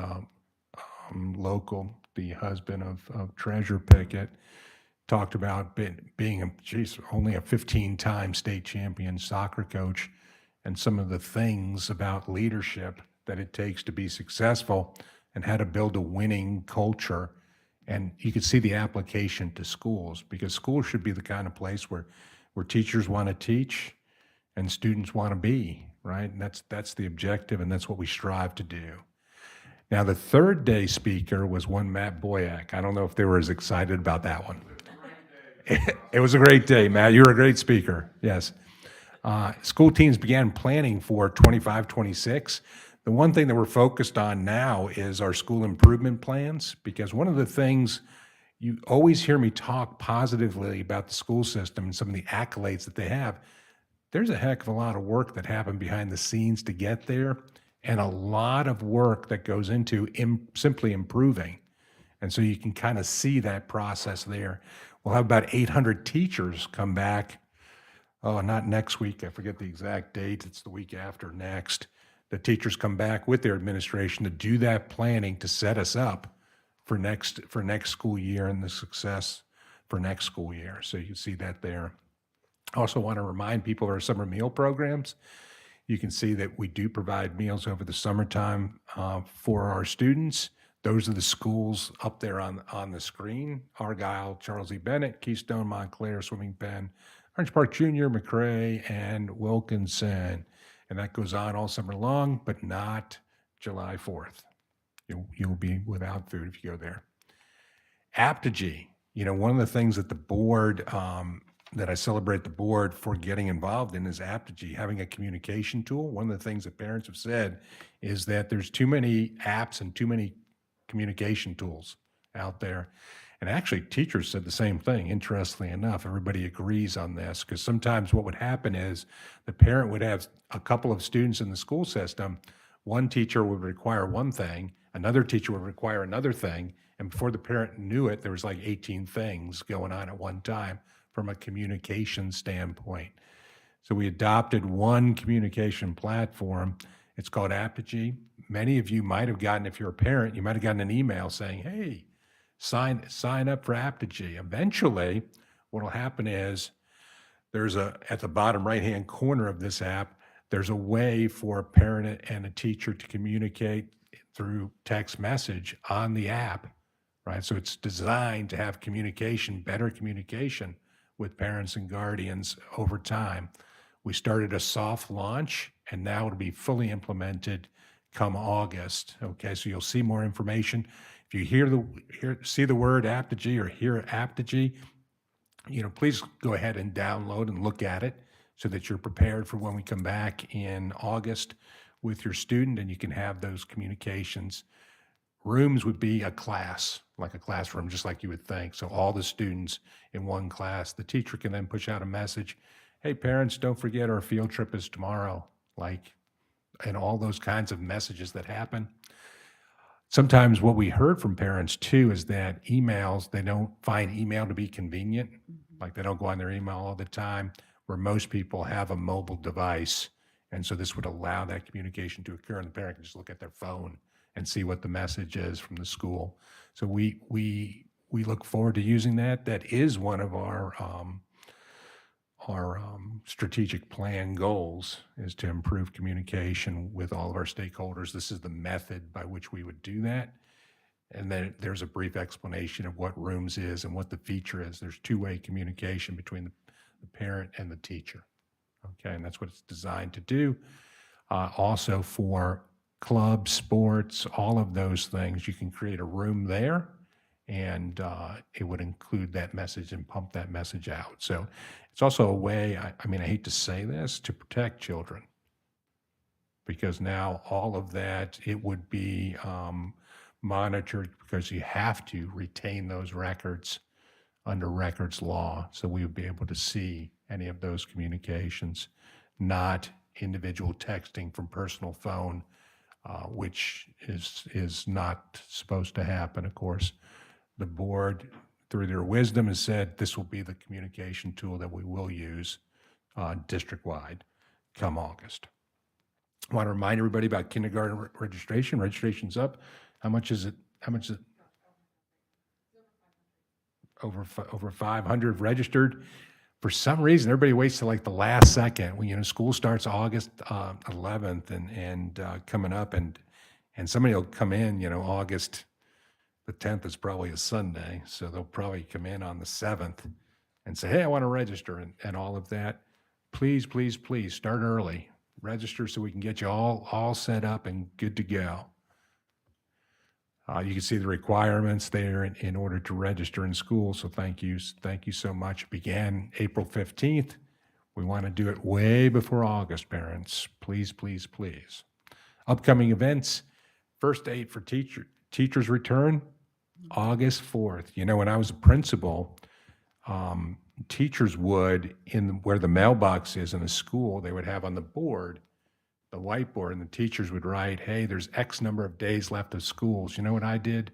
local, the husband of Treasurer Pickett, talked about being only a 15-time state champion soccer coach and some of the things about leadership that it takes to be successful and how to build a winning culture. And you could see the application to schools, because schools should be the kind of place where teachers want to teach and students want to be, right? And that's the objective, and that's what we strive to do. Now, the third day speaker was one Matt Boyack. I don't know if they were as excited about that one. It was a great day, Matt. You were a great speaker, yes. School teams began planning for 25-26. The one thing that we're focused on now is our school improvement plans, because one of the things you always hear me talk positively about the school system and some of the accolades that they have. There's a heck of a lot of work that happened behind the scenes to get there, and a lot of work that goes into simply improving. And so you can kind of see that process there. We'll have about 800 teachers come back. Oh, not next week. I forget the exact date. It's the week after next. The teachers come back with their administration to do that planning to set us up for next school year and the success for next school year. So you can see that there. I also want to remind people of our summer meal programs. You can see that we do provide meals over the summertime for our students. Those are the schools up there on the screen: Argyle, Charles E. Bennett, Keystone, Montclair, Swimming Pen, Orange Park Junior, McRae, and Wilkinson. And that goes on all summer long, but not July 4th. You'll be without food if you go there. Apogee, one of the things that the board, that I celebrate the board for getting involved in, is Apogee, having a communication tool. One of the things that parents have said is that there's too many apps and too many communication tools out there. And actually, teachers said the same thing. Interestingly enough, everybody agrees on this, because sometimes what would happen is the parent would have a couple of students in the school system. One teacher would require one thing, another teacher would require another thing, and before the parent knew it, there was like 18 things going on at one time from a communication standpoint. So we adopted one communication platform. It's called Apogee. Many of you might have gotten, if you're a parent, you might have gotten an email saying, hey, sign up for Apogee. Eventually, what will happen is at the bottom right-hand corner of this app, there's a way for a parent and a teacher to communicate through text message on the app, right? So it's designed to have better communication with parents and guardians over time. We started a soft launch, and now it'll be fully implemented come August. Okay, so you'll see more information. If you see the word Apogee or hear Apogee, please go ahead and download and look at it so that you're prepared for when we come back in August with your student, and you can have those communications. Rooms would be a class, like a classroom, just like you would think. So all the students in one class. The teacher can then push out a message, hey, parents, don't forget our field trip is tomorrow, and all those kinds of messages that happen. Sometimes what we heard from parents too is that emails, they don't find email to be convenient. Like they don't go on their email all the time, where most people have a mobile device. And so this would allow that communication to occur, and the parent can just look at their phone and see what the message is from the school. So we look forward to using that. That is one of our strategic plan goals, is to improve communication with all of our stakeholders. This is the method by which we would do that. And then there's a brief explanation of what Rooms is and what the feature is. There's two-way communication between the parent and the teacher. Okay, and that's what it's designed to do. Also for clubs, sports, all of those things, you can create a room there, and it would include that message and pump that message out. So it's also a way, I hate to say this, to protect children, because now all of that, it would be monitored, because you have to retain those records under records law. So we would be able to see any of those communications, not individual texting from personal phone, which is not supposed to happen, of course. The board, through their wisdom, has said this will be the communication tool that we will use district-wide come August. I want to remind everybody about kindergarten registration. Registration's up. How much is it? How much is it? Over 500 registered. For some reason, everybody waits till like the last second. When, school starts August 11th and coming up, and somebody will come in, August the 10th is probably a Sunday, so they'll probably come in on the 7th and say, hey, I want to register and all of that. Please, please, please start early. Register so we can get you all set up and good to go. You can see the requirements there in order to register in school, so thank you so much. It began April 15th. We want to do it way before August, parents. Please, please, please. Upcoming events, first date for teachers return, August 4th. When I was a principal, teachers would, where the mailbox is in a school, they would have on the board, the whiteboard, and the teachers would write, hey, there's X number of days left of schools. You know what I did?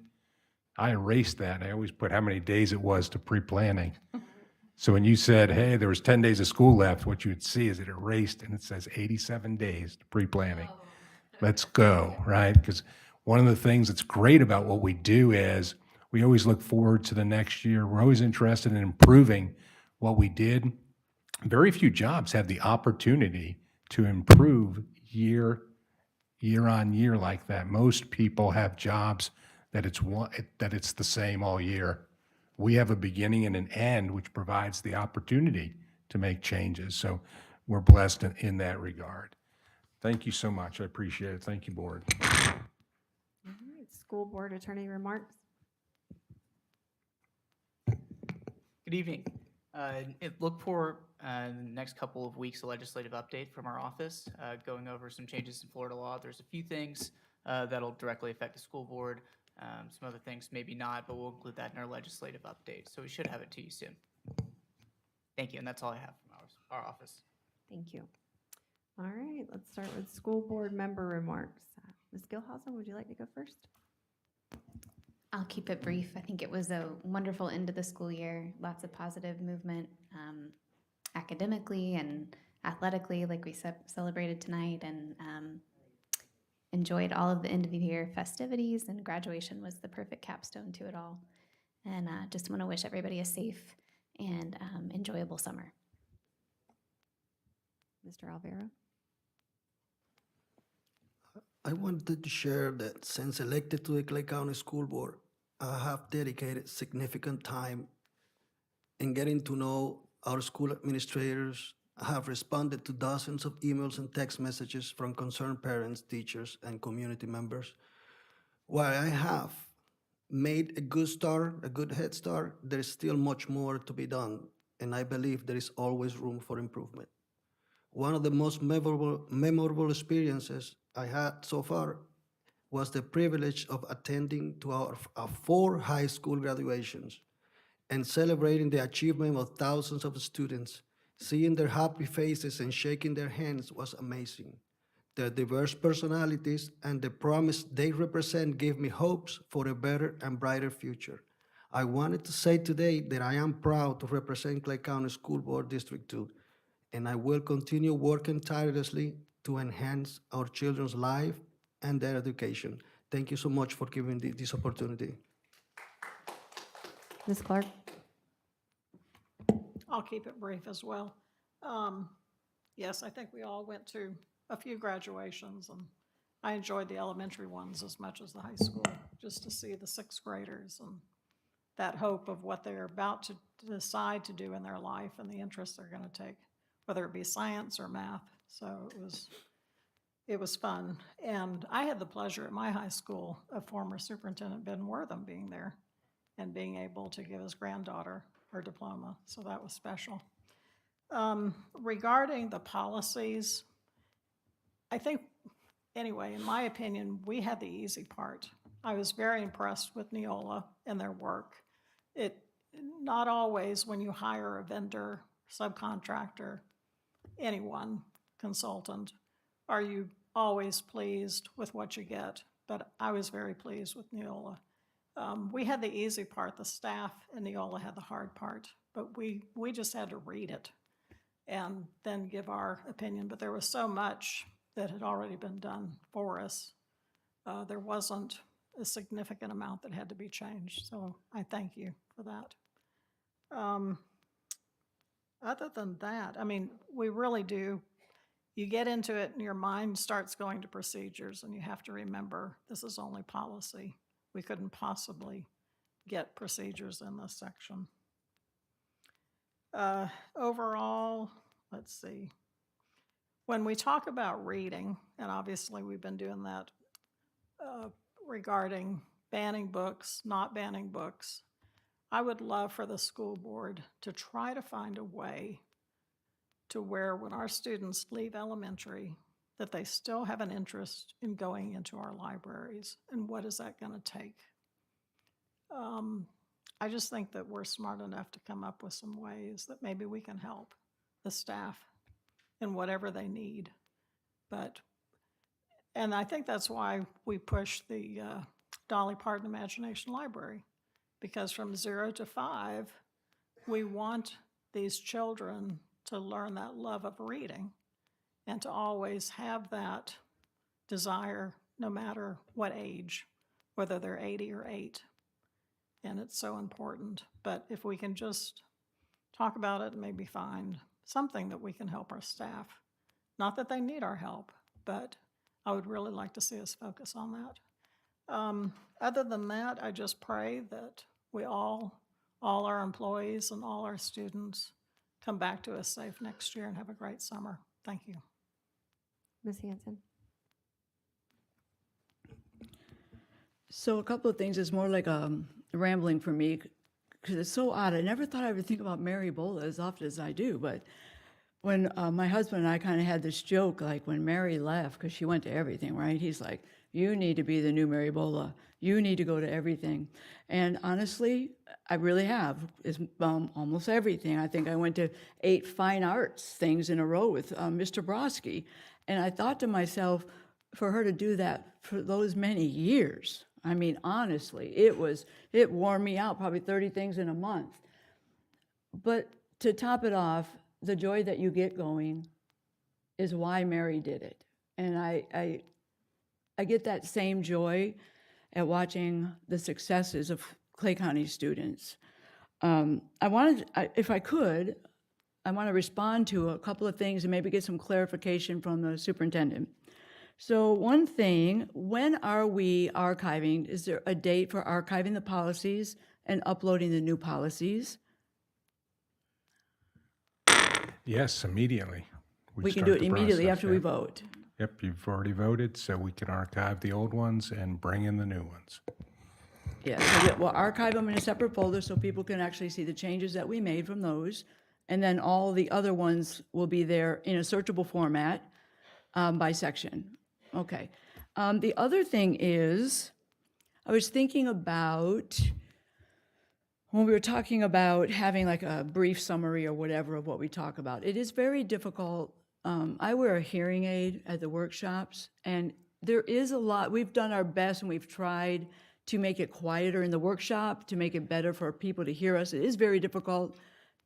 I erased that. I always put how many days it was to pre-planning. So when you said, hey, there was 10 days of school left, what you would see is it erased and it says 87 days to pre-planning. Let's go, right? Because one of the things that's great about what we do is we always look forward to the next year. We're always interested in improving what we did. Very few jobs have the opportunity to improve year on year like that. Most people have jobs that it's the same all year. We have a beginning and an end, which provides the opportunity to make changes. So we're blessed in that regard. Thank you so much. I appreciate it. Thank you, board. All right, school board attorney remarks. Good evening. Look for in the next couple of weeks a legislative update from our office going over some changes in Florida law. There's a few things that'll directly affect the school board. Some other things maybe not, but we'll include that in our legislative update. So we should have it to you soon. Thank you, and that's all I have from our office. Thank you. All right, let's start with school board member remarks. Ms. Gilhausen, would you like to go first? I'll keep it brief. I think it was a wonderful end to the school year. Lots of positive movement academically and athletically, like we celebrated tonight, and enjoyed all of the end of the year festivities, and graduation was the perfect capstone to it all. And just want to wish everybody a safe and enjoyable summer. Mr. Alvaro? I wanted to share that since elected to the Clay County School Board, I have dedicated significant time in getting to know our school administrators. I have responded to dozens of emails and text messages from concerned parents, teachers, and community members. While I have made a good start, a good head start, there is still much more to be done, and I believe there is always room for improvement. One of the most memorable experiences I had so far was the privilege of attending to our 4 high school graduations and celebrating the achievement of thousands of students. Seeing their happy faces and shaking their hands was amazing. Their diverse personalities and the promise they represent gave me hopes for a better and brighter future. I wanted to say today that I am proud to represent Clay County School Board District 2, and I will continue working tirelessly to enhance our children's life and their education. Thank you so much for giving me this opportunity. Ms. Clark? I'll keep it brief as well. Yes, I think we all went to a few graduations, and I enjoyed the elementary ones as much as the high school, just to see the 6th graders and that hope of what they're about to decide to do in their life and the interest they're going to take, whether it be science or math. So it was fun. And I had the pleasure at my high school of former Superintendent Ben Wortham being there and being able to give his granddaughter her diploma. So that was special. Regarding the policies, I think, anyway, in my opinion, we had the easy part. I was very impressed with Neola and their work. not always when you hire a vendor, subcontractor, anyone, consultant, are you always pleased with what you get. But I was very pleased with Neola. We had the easy part, the staff, and Neola had the hard part, but we just had to read it and then give our opinion. But there was so much that had already been done for us. There wasn't a significant amount that had to be changed, so I thank you for that. Other than that, I mean, we really do, you get into it and your mind starts going to procedures, and you have to remember this is only policy. We couldn't possibly get procedures in this section. Overall, let's see. When we talk about reading, and obviously we've been doing that regarding banning books, not banning books, I would love for the school board to try to find a way to where when our students leave elementary, that they still have an interest in going into our libraries. And what is that going to take? I just think that we're smart enough to come up with some ways that maybe we can help the staff in whatever they need. And I think that's why we push the Dolly Parton Imagination Library, because from 0 to 5, we want these children to learn that love of reading and to always have that desire no matter what age, whether they're 80 or 8. And it's so important. But if we can just talk about it and maybe find something that we can help our staff. Not that they need our help, but I would really like to see us focus on that. Other than that, I just pray that we all our employees and all our students come back to us safe next year and have a great summer. Thank you. Ms. Hanson. So a couple of things. It's more like rambling for me because it's so odd. I never thought I would think about Mary Bola as often as I do, but when my husband and I kind of had this joke, like when Mary left, because she went to everything, right? He's like, you need to be the new Mary Bola. You need to go to everything. And honestly, I really have. It's almost everything. I think I went to 8 fine arts things in a row with Mr. Brodsky. And I thought to myself, for her to do that for those many years, I mean, honestly, it wore me out, probably 30 things in a month. But to top it off, the joy that you get going is why Mary did it. And I get that same joy at watching the successes of Clay County students. If I could, I want to respond to a couple of things and maybe get some clarification from the superintendent. So one thing, when are we archiving? Is there a date for archiving the policies and uploading the new policies? Yes, immediately. We can start do it the immediately process, after we yeah. vote. Yep, you've already voted, so we can archive the old ones and bring in the new ones. Yeah, so we'll archive them in a separate folder so people can actually see the changes that we made from those. And then all the other ones will be there in a searchable format by section. Okay. The other thing is, I was thinking about, when we were talking about having like a brief summary or whatever of what we talk about, it is very difficult. I wear a hearing aid at the workshops, and there is a lot. We've done our best, and we've tried to make it quieter in the workshop, to make it better for people to hear us. It is very difficult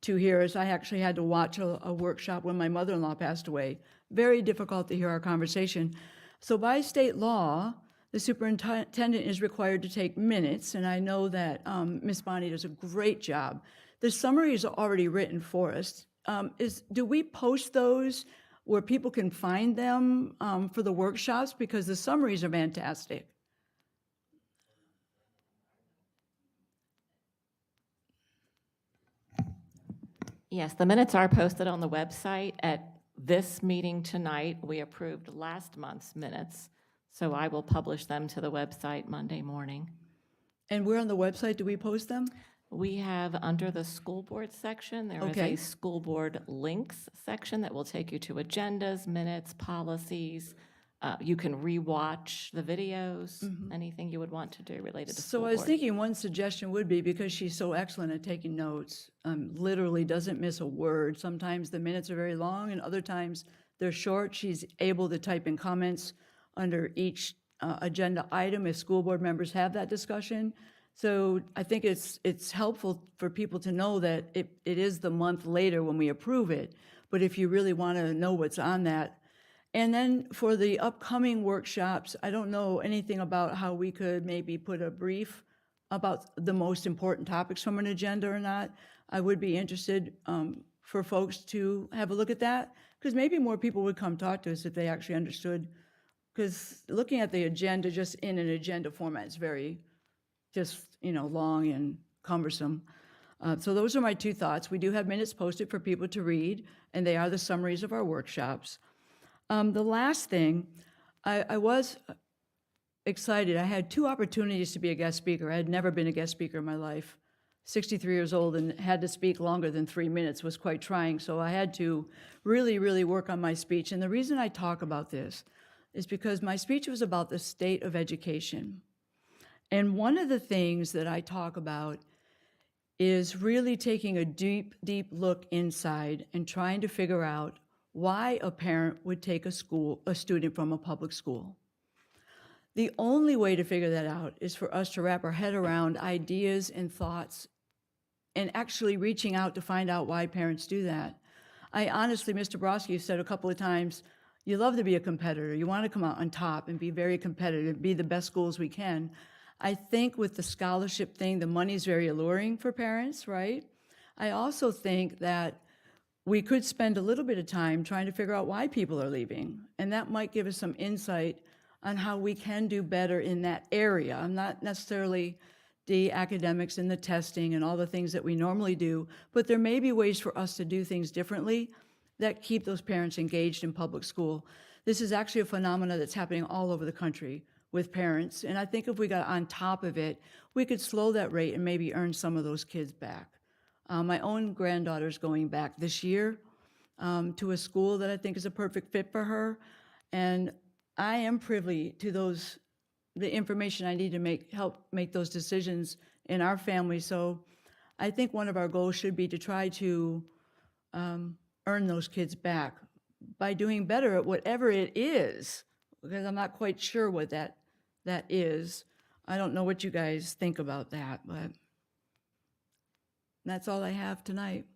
to hear us. I actually had to watch a workshop when my mother-in-law passed away. Very difficult to hear our conversation. So by state law, the superintendent is required to take minutes, and I know that Ms. Bonnie does a great job. The summary is already written for us. Do we post those where people can find them for the workshops? Because the summaries are fantastic. Yes, the minutes are posted on the website. At this meeting tonight, we approved last month's minutes, so I will publish them to the website Monday morning. And where on the website do we post them? We have, under the school board section, there is Okay. a school board links section that will take you to agendas, minutes, policies, You can rewatch the videos, anything you would want to do related to school So I was board. thinking one suggestion would be, because she's so excellent at taking notes, literally doesn't miss a word. Sometimes the minutes are very long and other times they're short. She's able to type in comments under each agenda item if school board members have that discussion. So I think it's helpful for people to know that it is the month later when we approve it. But if you really want to know what's on that. And then for the upcoming workshops, I don't know anything about how we could maybe put a brief about the most important topics from an agenda or not. I would be interested for folks to have a look at that, because maybe more people would come talk to us if they actually understood. Because looking at the agenda just in an agenda format is very just, long and cumbersome. So those are my two thoughts. We do have minutes posted for people to read, and they are the summaries of our workshops. The last thing, I was excited. I had 2 opportunities to be a guest speaker. I had never been a guest speaker in my life. 63 years old and had to speak longer than 3 minutes was quite trying, so I had to really, really work on my speech. And the reason I talk about this is because my speech was about the state of education. And one of the things that I talk about is really taking a deep, deep look inside and trying to figure out why a parent would take a student from a public school. The only way to figure that out is for us to wrap our head around ideas and thoughts and actually reaching out to find out why parents do that. I honestly, Mr. Brodsky said a couple of times, you love to be a competitor. You want to come out on top and be very competitive, be the best schools we can. I think with the scholarship thing, the money's very alluring for parents, right? I also think that we could spend a little bit of time trying to figure out why people are leaving, and that might give us some insight on how we can do better in that area. I'm not necessarily the academics and the testing and all the things that we normally do, but there may be ways for us to do things differently that keep those parents engaged in public school. This is actually a phenomenon that's happening all over the country with parents, and I think if we got on top of it, we could slow that rate and maybe earn some of those kids back. My own granddaughter's going back this year to a school that I think is a perfect fit for her, and I am privy to the information I need to help make those decisions in our family. So I think one of our goals should be to try to earn those kids back by doing better at whatever it is, because I'm not quite sure what that is. I don't know what you guys think about that, but that's all I have tonight.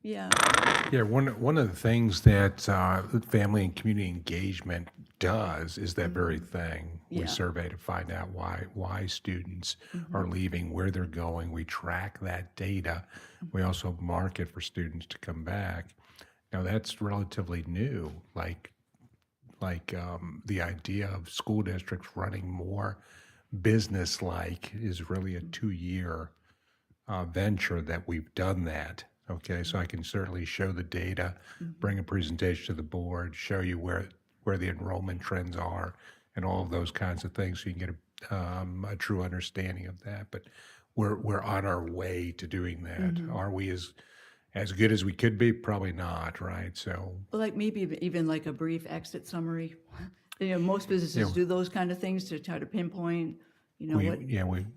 Yeah. Yeah, one of the things that family and community engagement does is that very thing. We Yeah. survey to find out why students are leaving, where they're going. We track that data. We also market for students to come back. Now, that's relatively new, like the idea of school districts running more business-like is really a 2-year venture that we've done that. Okay, so I can certainly show the data, bring a presentation to the board, show you where the enrollment trends are, and all of those kinds of things, so you can get a true understanding of that. But we're on our way to doing that. Are we as good as we could be? Probably not, right? So Well, like maybe even like a brief exit summary. Most businesses Yeah. do those kind of things to try to pinpoint, what.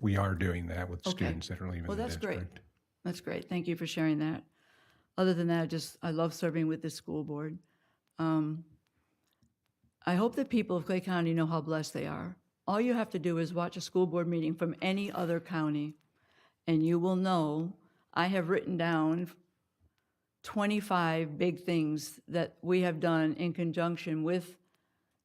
we are doing that with Okay. students that are leaving Well, the that's great. district. That's great. Thank you for sharing that. Other than that, I love serving with this school board. I hope that people of Clay County know how blessed they are. All you have to do is watch a school board meeting from any other county, and you will know I have written down 25 big things that we have done in conjunction with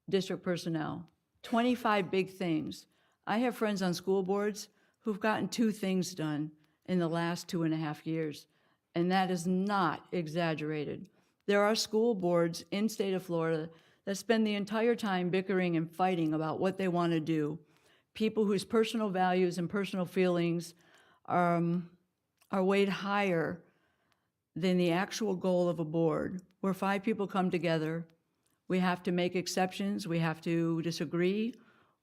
district personnel. 25 big things. I have friends on school boards who've gotten 2 things done in the last 2.5 years, and that is not exaggerated. There are school boards in state of Florida that spend the entire time bickering and fighting about what they want to do. People whose personal values and personal feelings are weighed higher than the actual goal of a board, where 5 people come together. We have to make exceptions, we have to disagree,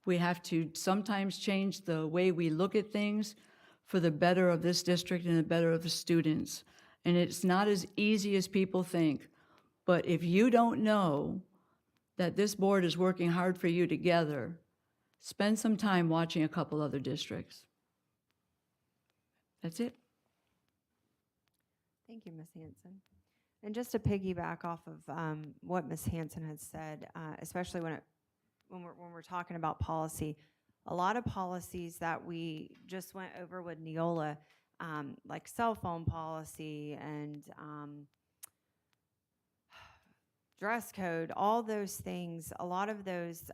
we have to sometimes change the way we look at things for the better of this district and the better of the students. And it's not as easy as people think, but if you don't know that this board is working hard for you together, spend some time watching a couple other districts. That's it. Thank you, Ms. Hanson. And just to piggyback off of what Ms. Hanson had said, especially when we're talking about policy, a lot of policies that we just went over with Neola, like cell phone policy and dress code, all those things, a lot of those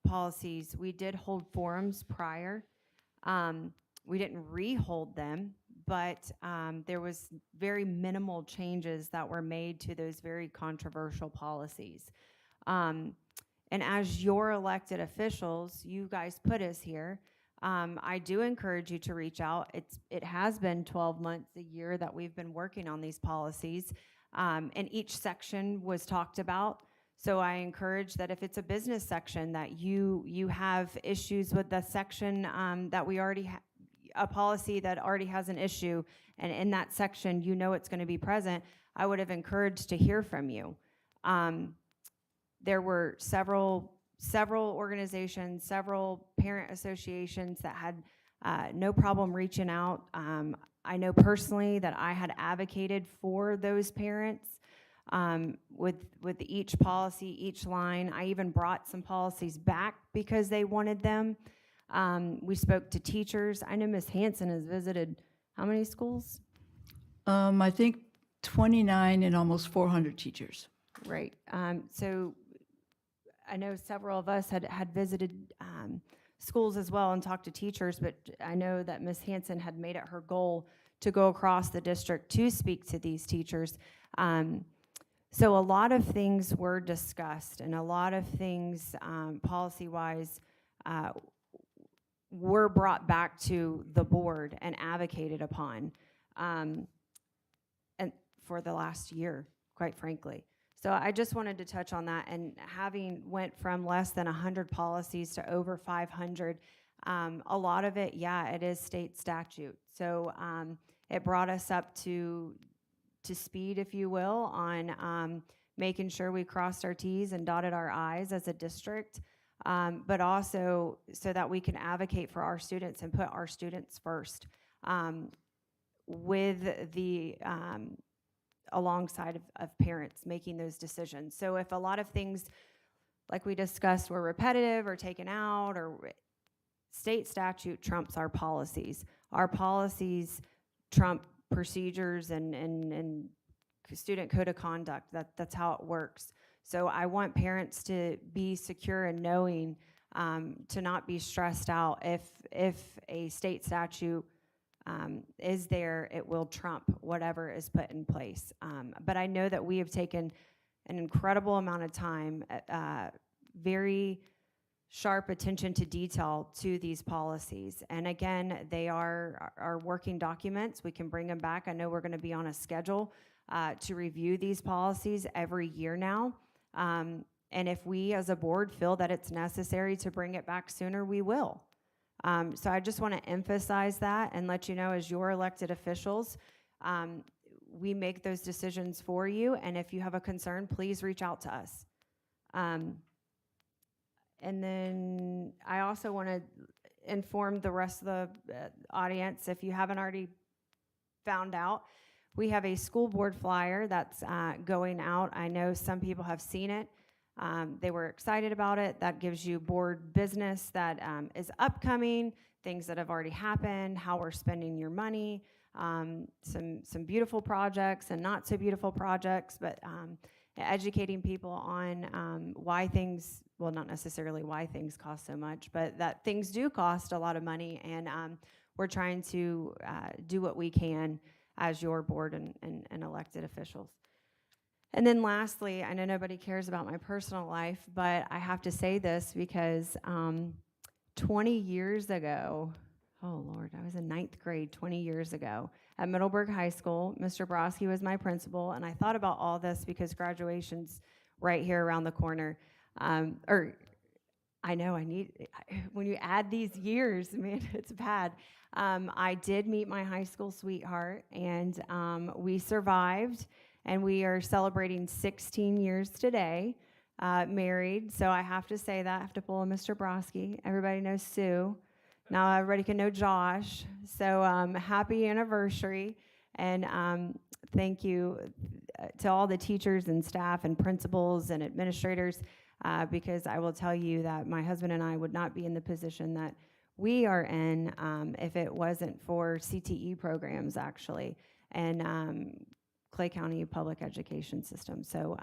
policies, we did hold forums prior. We didn't re-hold them, but there was very minimal changes that were made to those very controversial policies. And as your elected officials, you guys put us here. I do encourage you to reach out. It has been 12 months, a year that we've been working on these policies, and each section was talked about. So I encourage that if it's a business section that you have issues with the section that we already have, a policy that already has an issue, and in that section you know it's going to be present, I would have encouraged to hear from you. There were several organizations, several parent associations that had no problem reaching out. I know personally that I had advocated for those parents with each policy, each line. I even brought some policies back because they wanted them. We spoke to teachers. I know Ms. Hanson has visited how many schools? I think 29 and almost 400 teachers. Right. So I know several of us had visited schools as well and talked to teachers, but I know that Ms. Hanson had made it her goal to go across the district to speak to these teachers. So a lot of things were discussed, and a lot of things policy-wise were brought back to the board and advocated upon, and for the last year, quite frankly. So I just wanted to touch on that, and having went from less than 100 policies to over 500, a lot of it, yeah, it is state statute. So it brought us up to speed, if you will, on making sure we crossed our T's and dotted our I's as a district, but also so that we can advocate for our students and put our students first with the alongside of parents making those decisions. So if a lot of things, like we discussed, were repetitive or taken out, or state statute trumps our policies. Our policies trump procedures and student code of conduct. That's how it works. So I want parents to be secure in knowing, to not be stressed out if a state statute is there, it will trump whatever is put in place. But I know that we have taken an incredible amount of time, very sharp attention to detail to these policies. And again, they are working documents. We can bring them back. I know we're going to be on a schedule to review these policies every year now. And if we as a board feel that it's necessary to bring it back sooner, we will. So I just want to emphasize that and let you know, as your elected officials, we make those decisions for you. And if you have a concern, please reach out to us. And then I also want to inform the rest of the audience, if you haven't already found out, we have a school board flyer that's going out. I know some people have seen it. They were excited about it. That gives you board business that is upcoming, things that have already happened, how we're spending your money, some beautiful projects and not so beautiful projects, but educating people on why things, well, not necessarily why things cost so much, but that things do cost a lot of money, and we're trying to do what we can as your board and elected officials. And then lastly, I know nobody cares about my personal life, but I have to say this because 20 years ago, oh Lord, I was in 9th grade 20 years ago at Middleburg High School. Mr. Broski was my principal, and I thought about all this because graduation's right here around the corner. I know when you add these years, man, it's bad. I did meet my high school sweetheart, and we survived. And we are celebrating 16 years today. married, so I have to say that. I have to pull a Mr. Broski. Everybody knows Sue. Now everybody can know Josh. So happy anniversary, and thank you to all the teachers and staff and principals and administrators, because I will tell you that my husband and I would not be in the position that we are in if it wasn't for CTE programs, actually, and Clay County Public Education System. So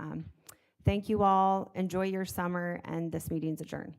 thank you all. Enjoy your summer, and this meeting's adjourned.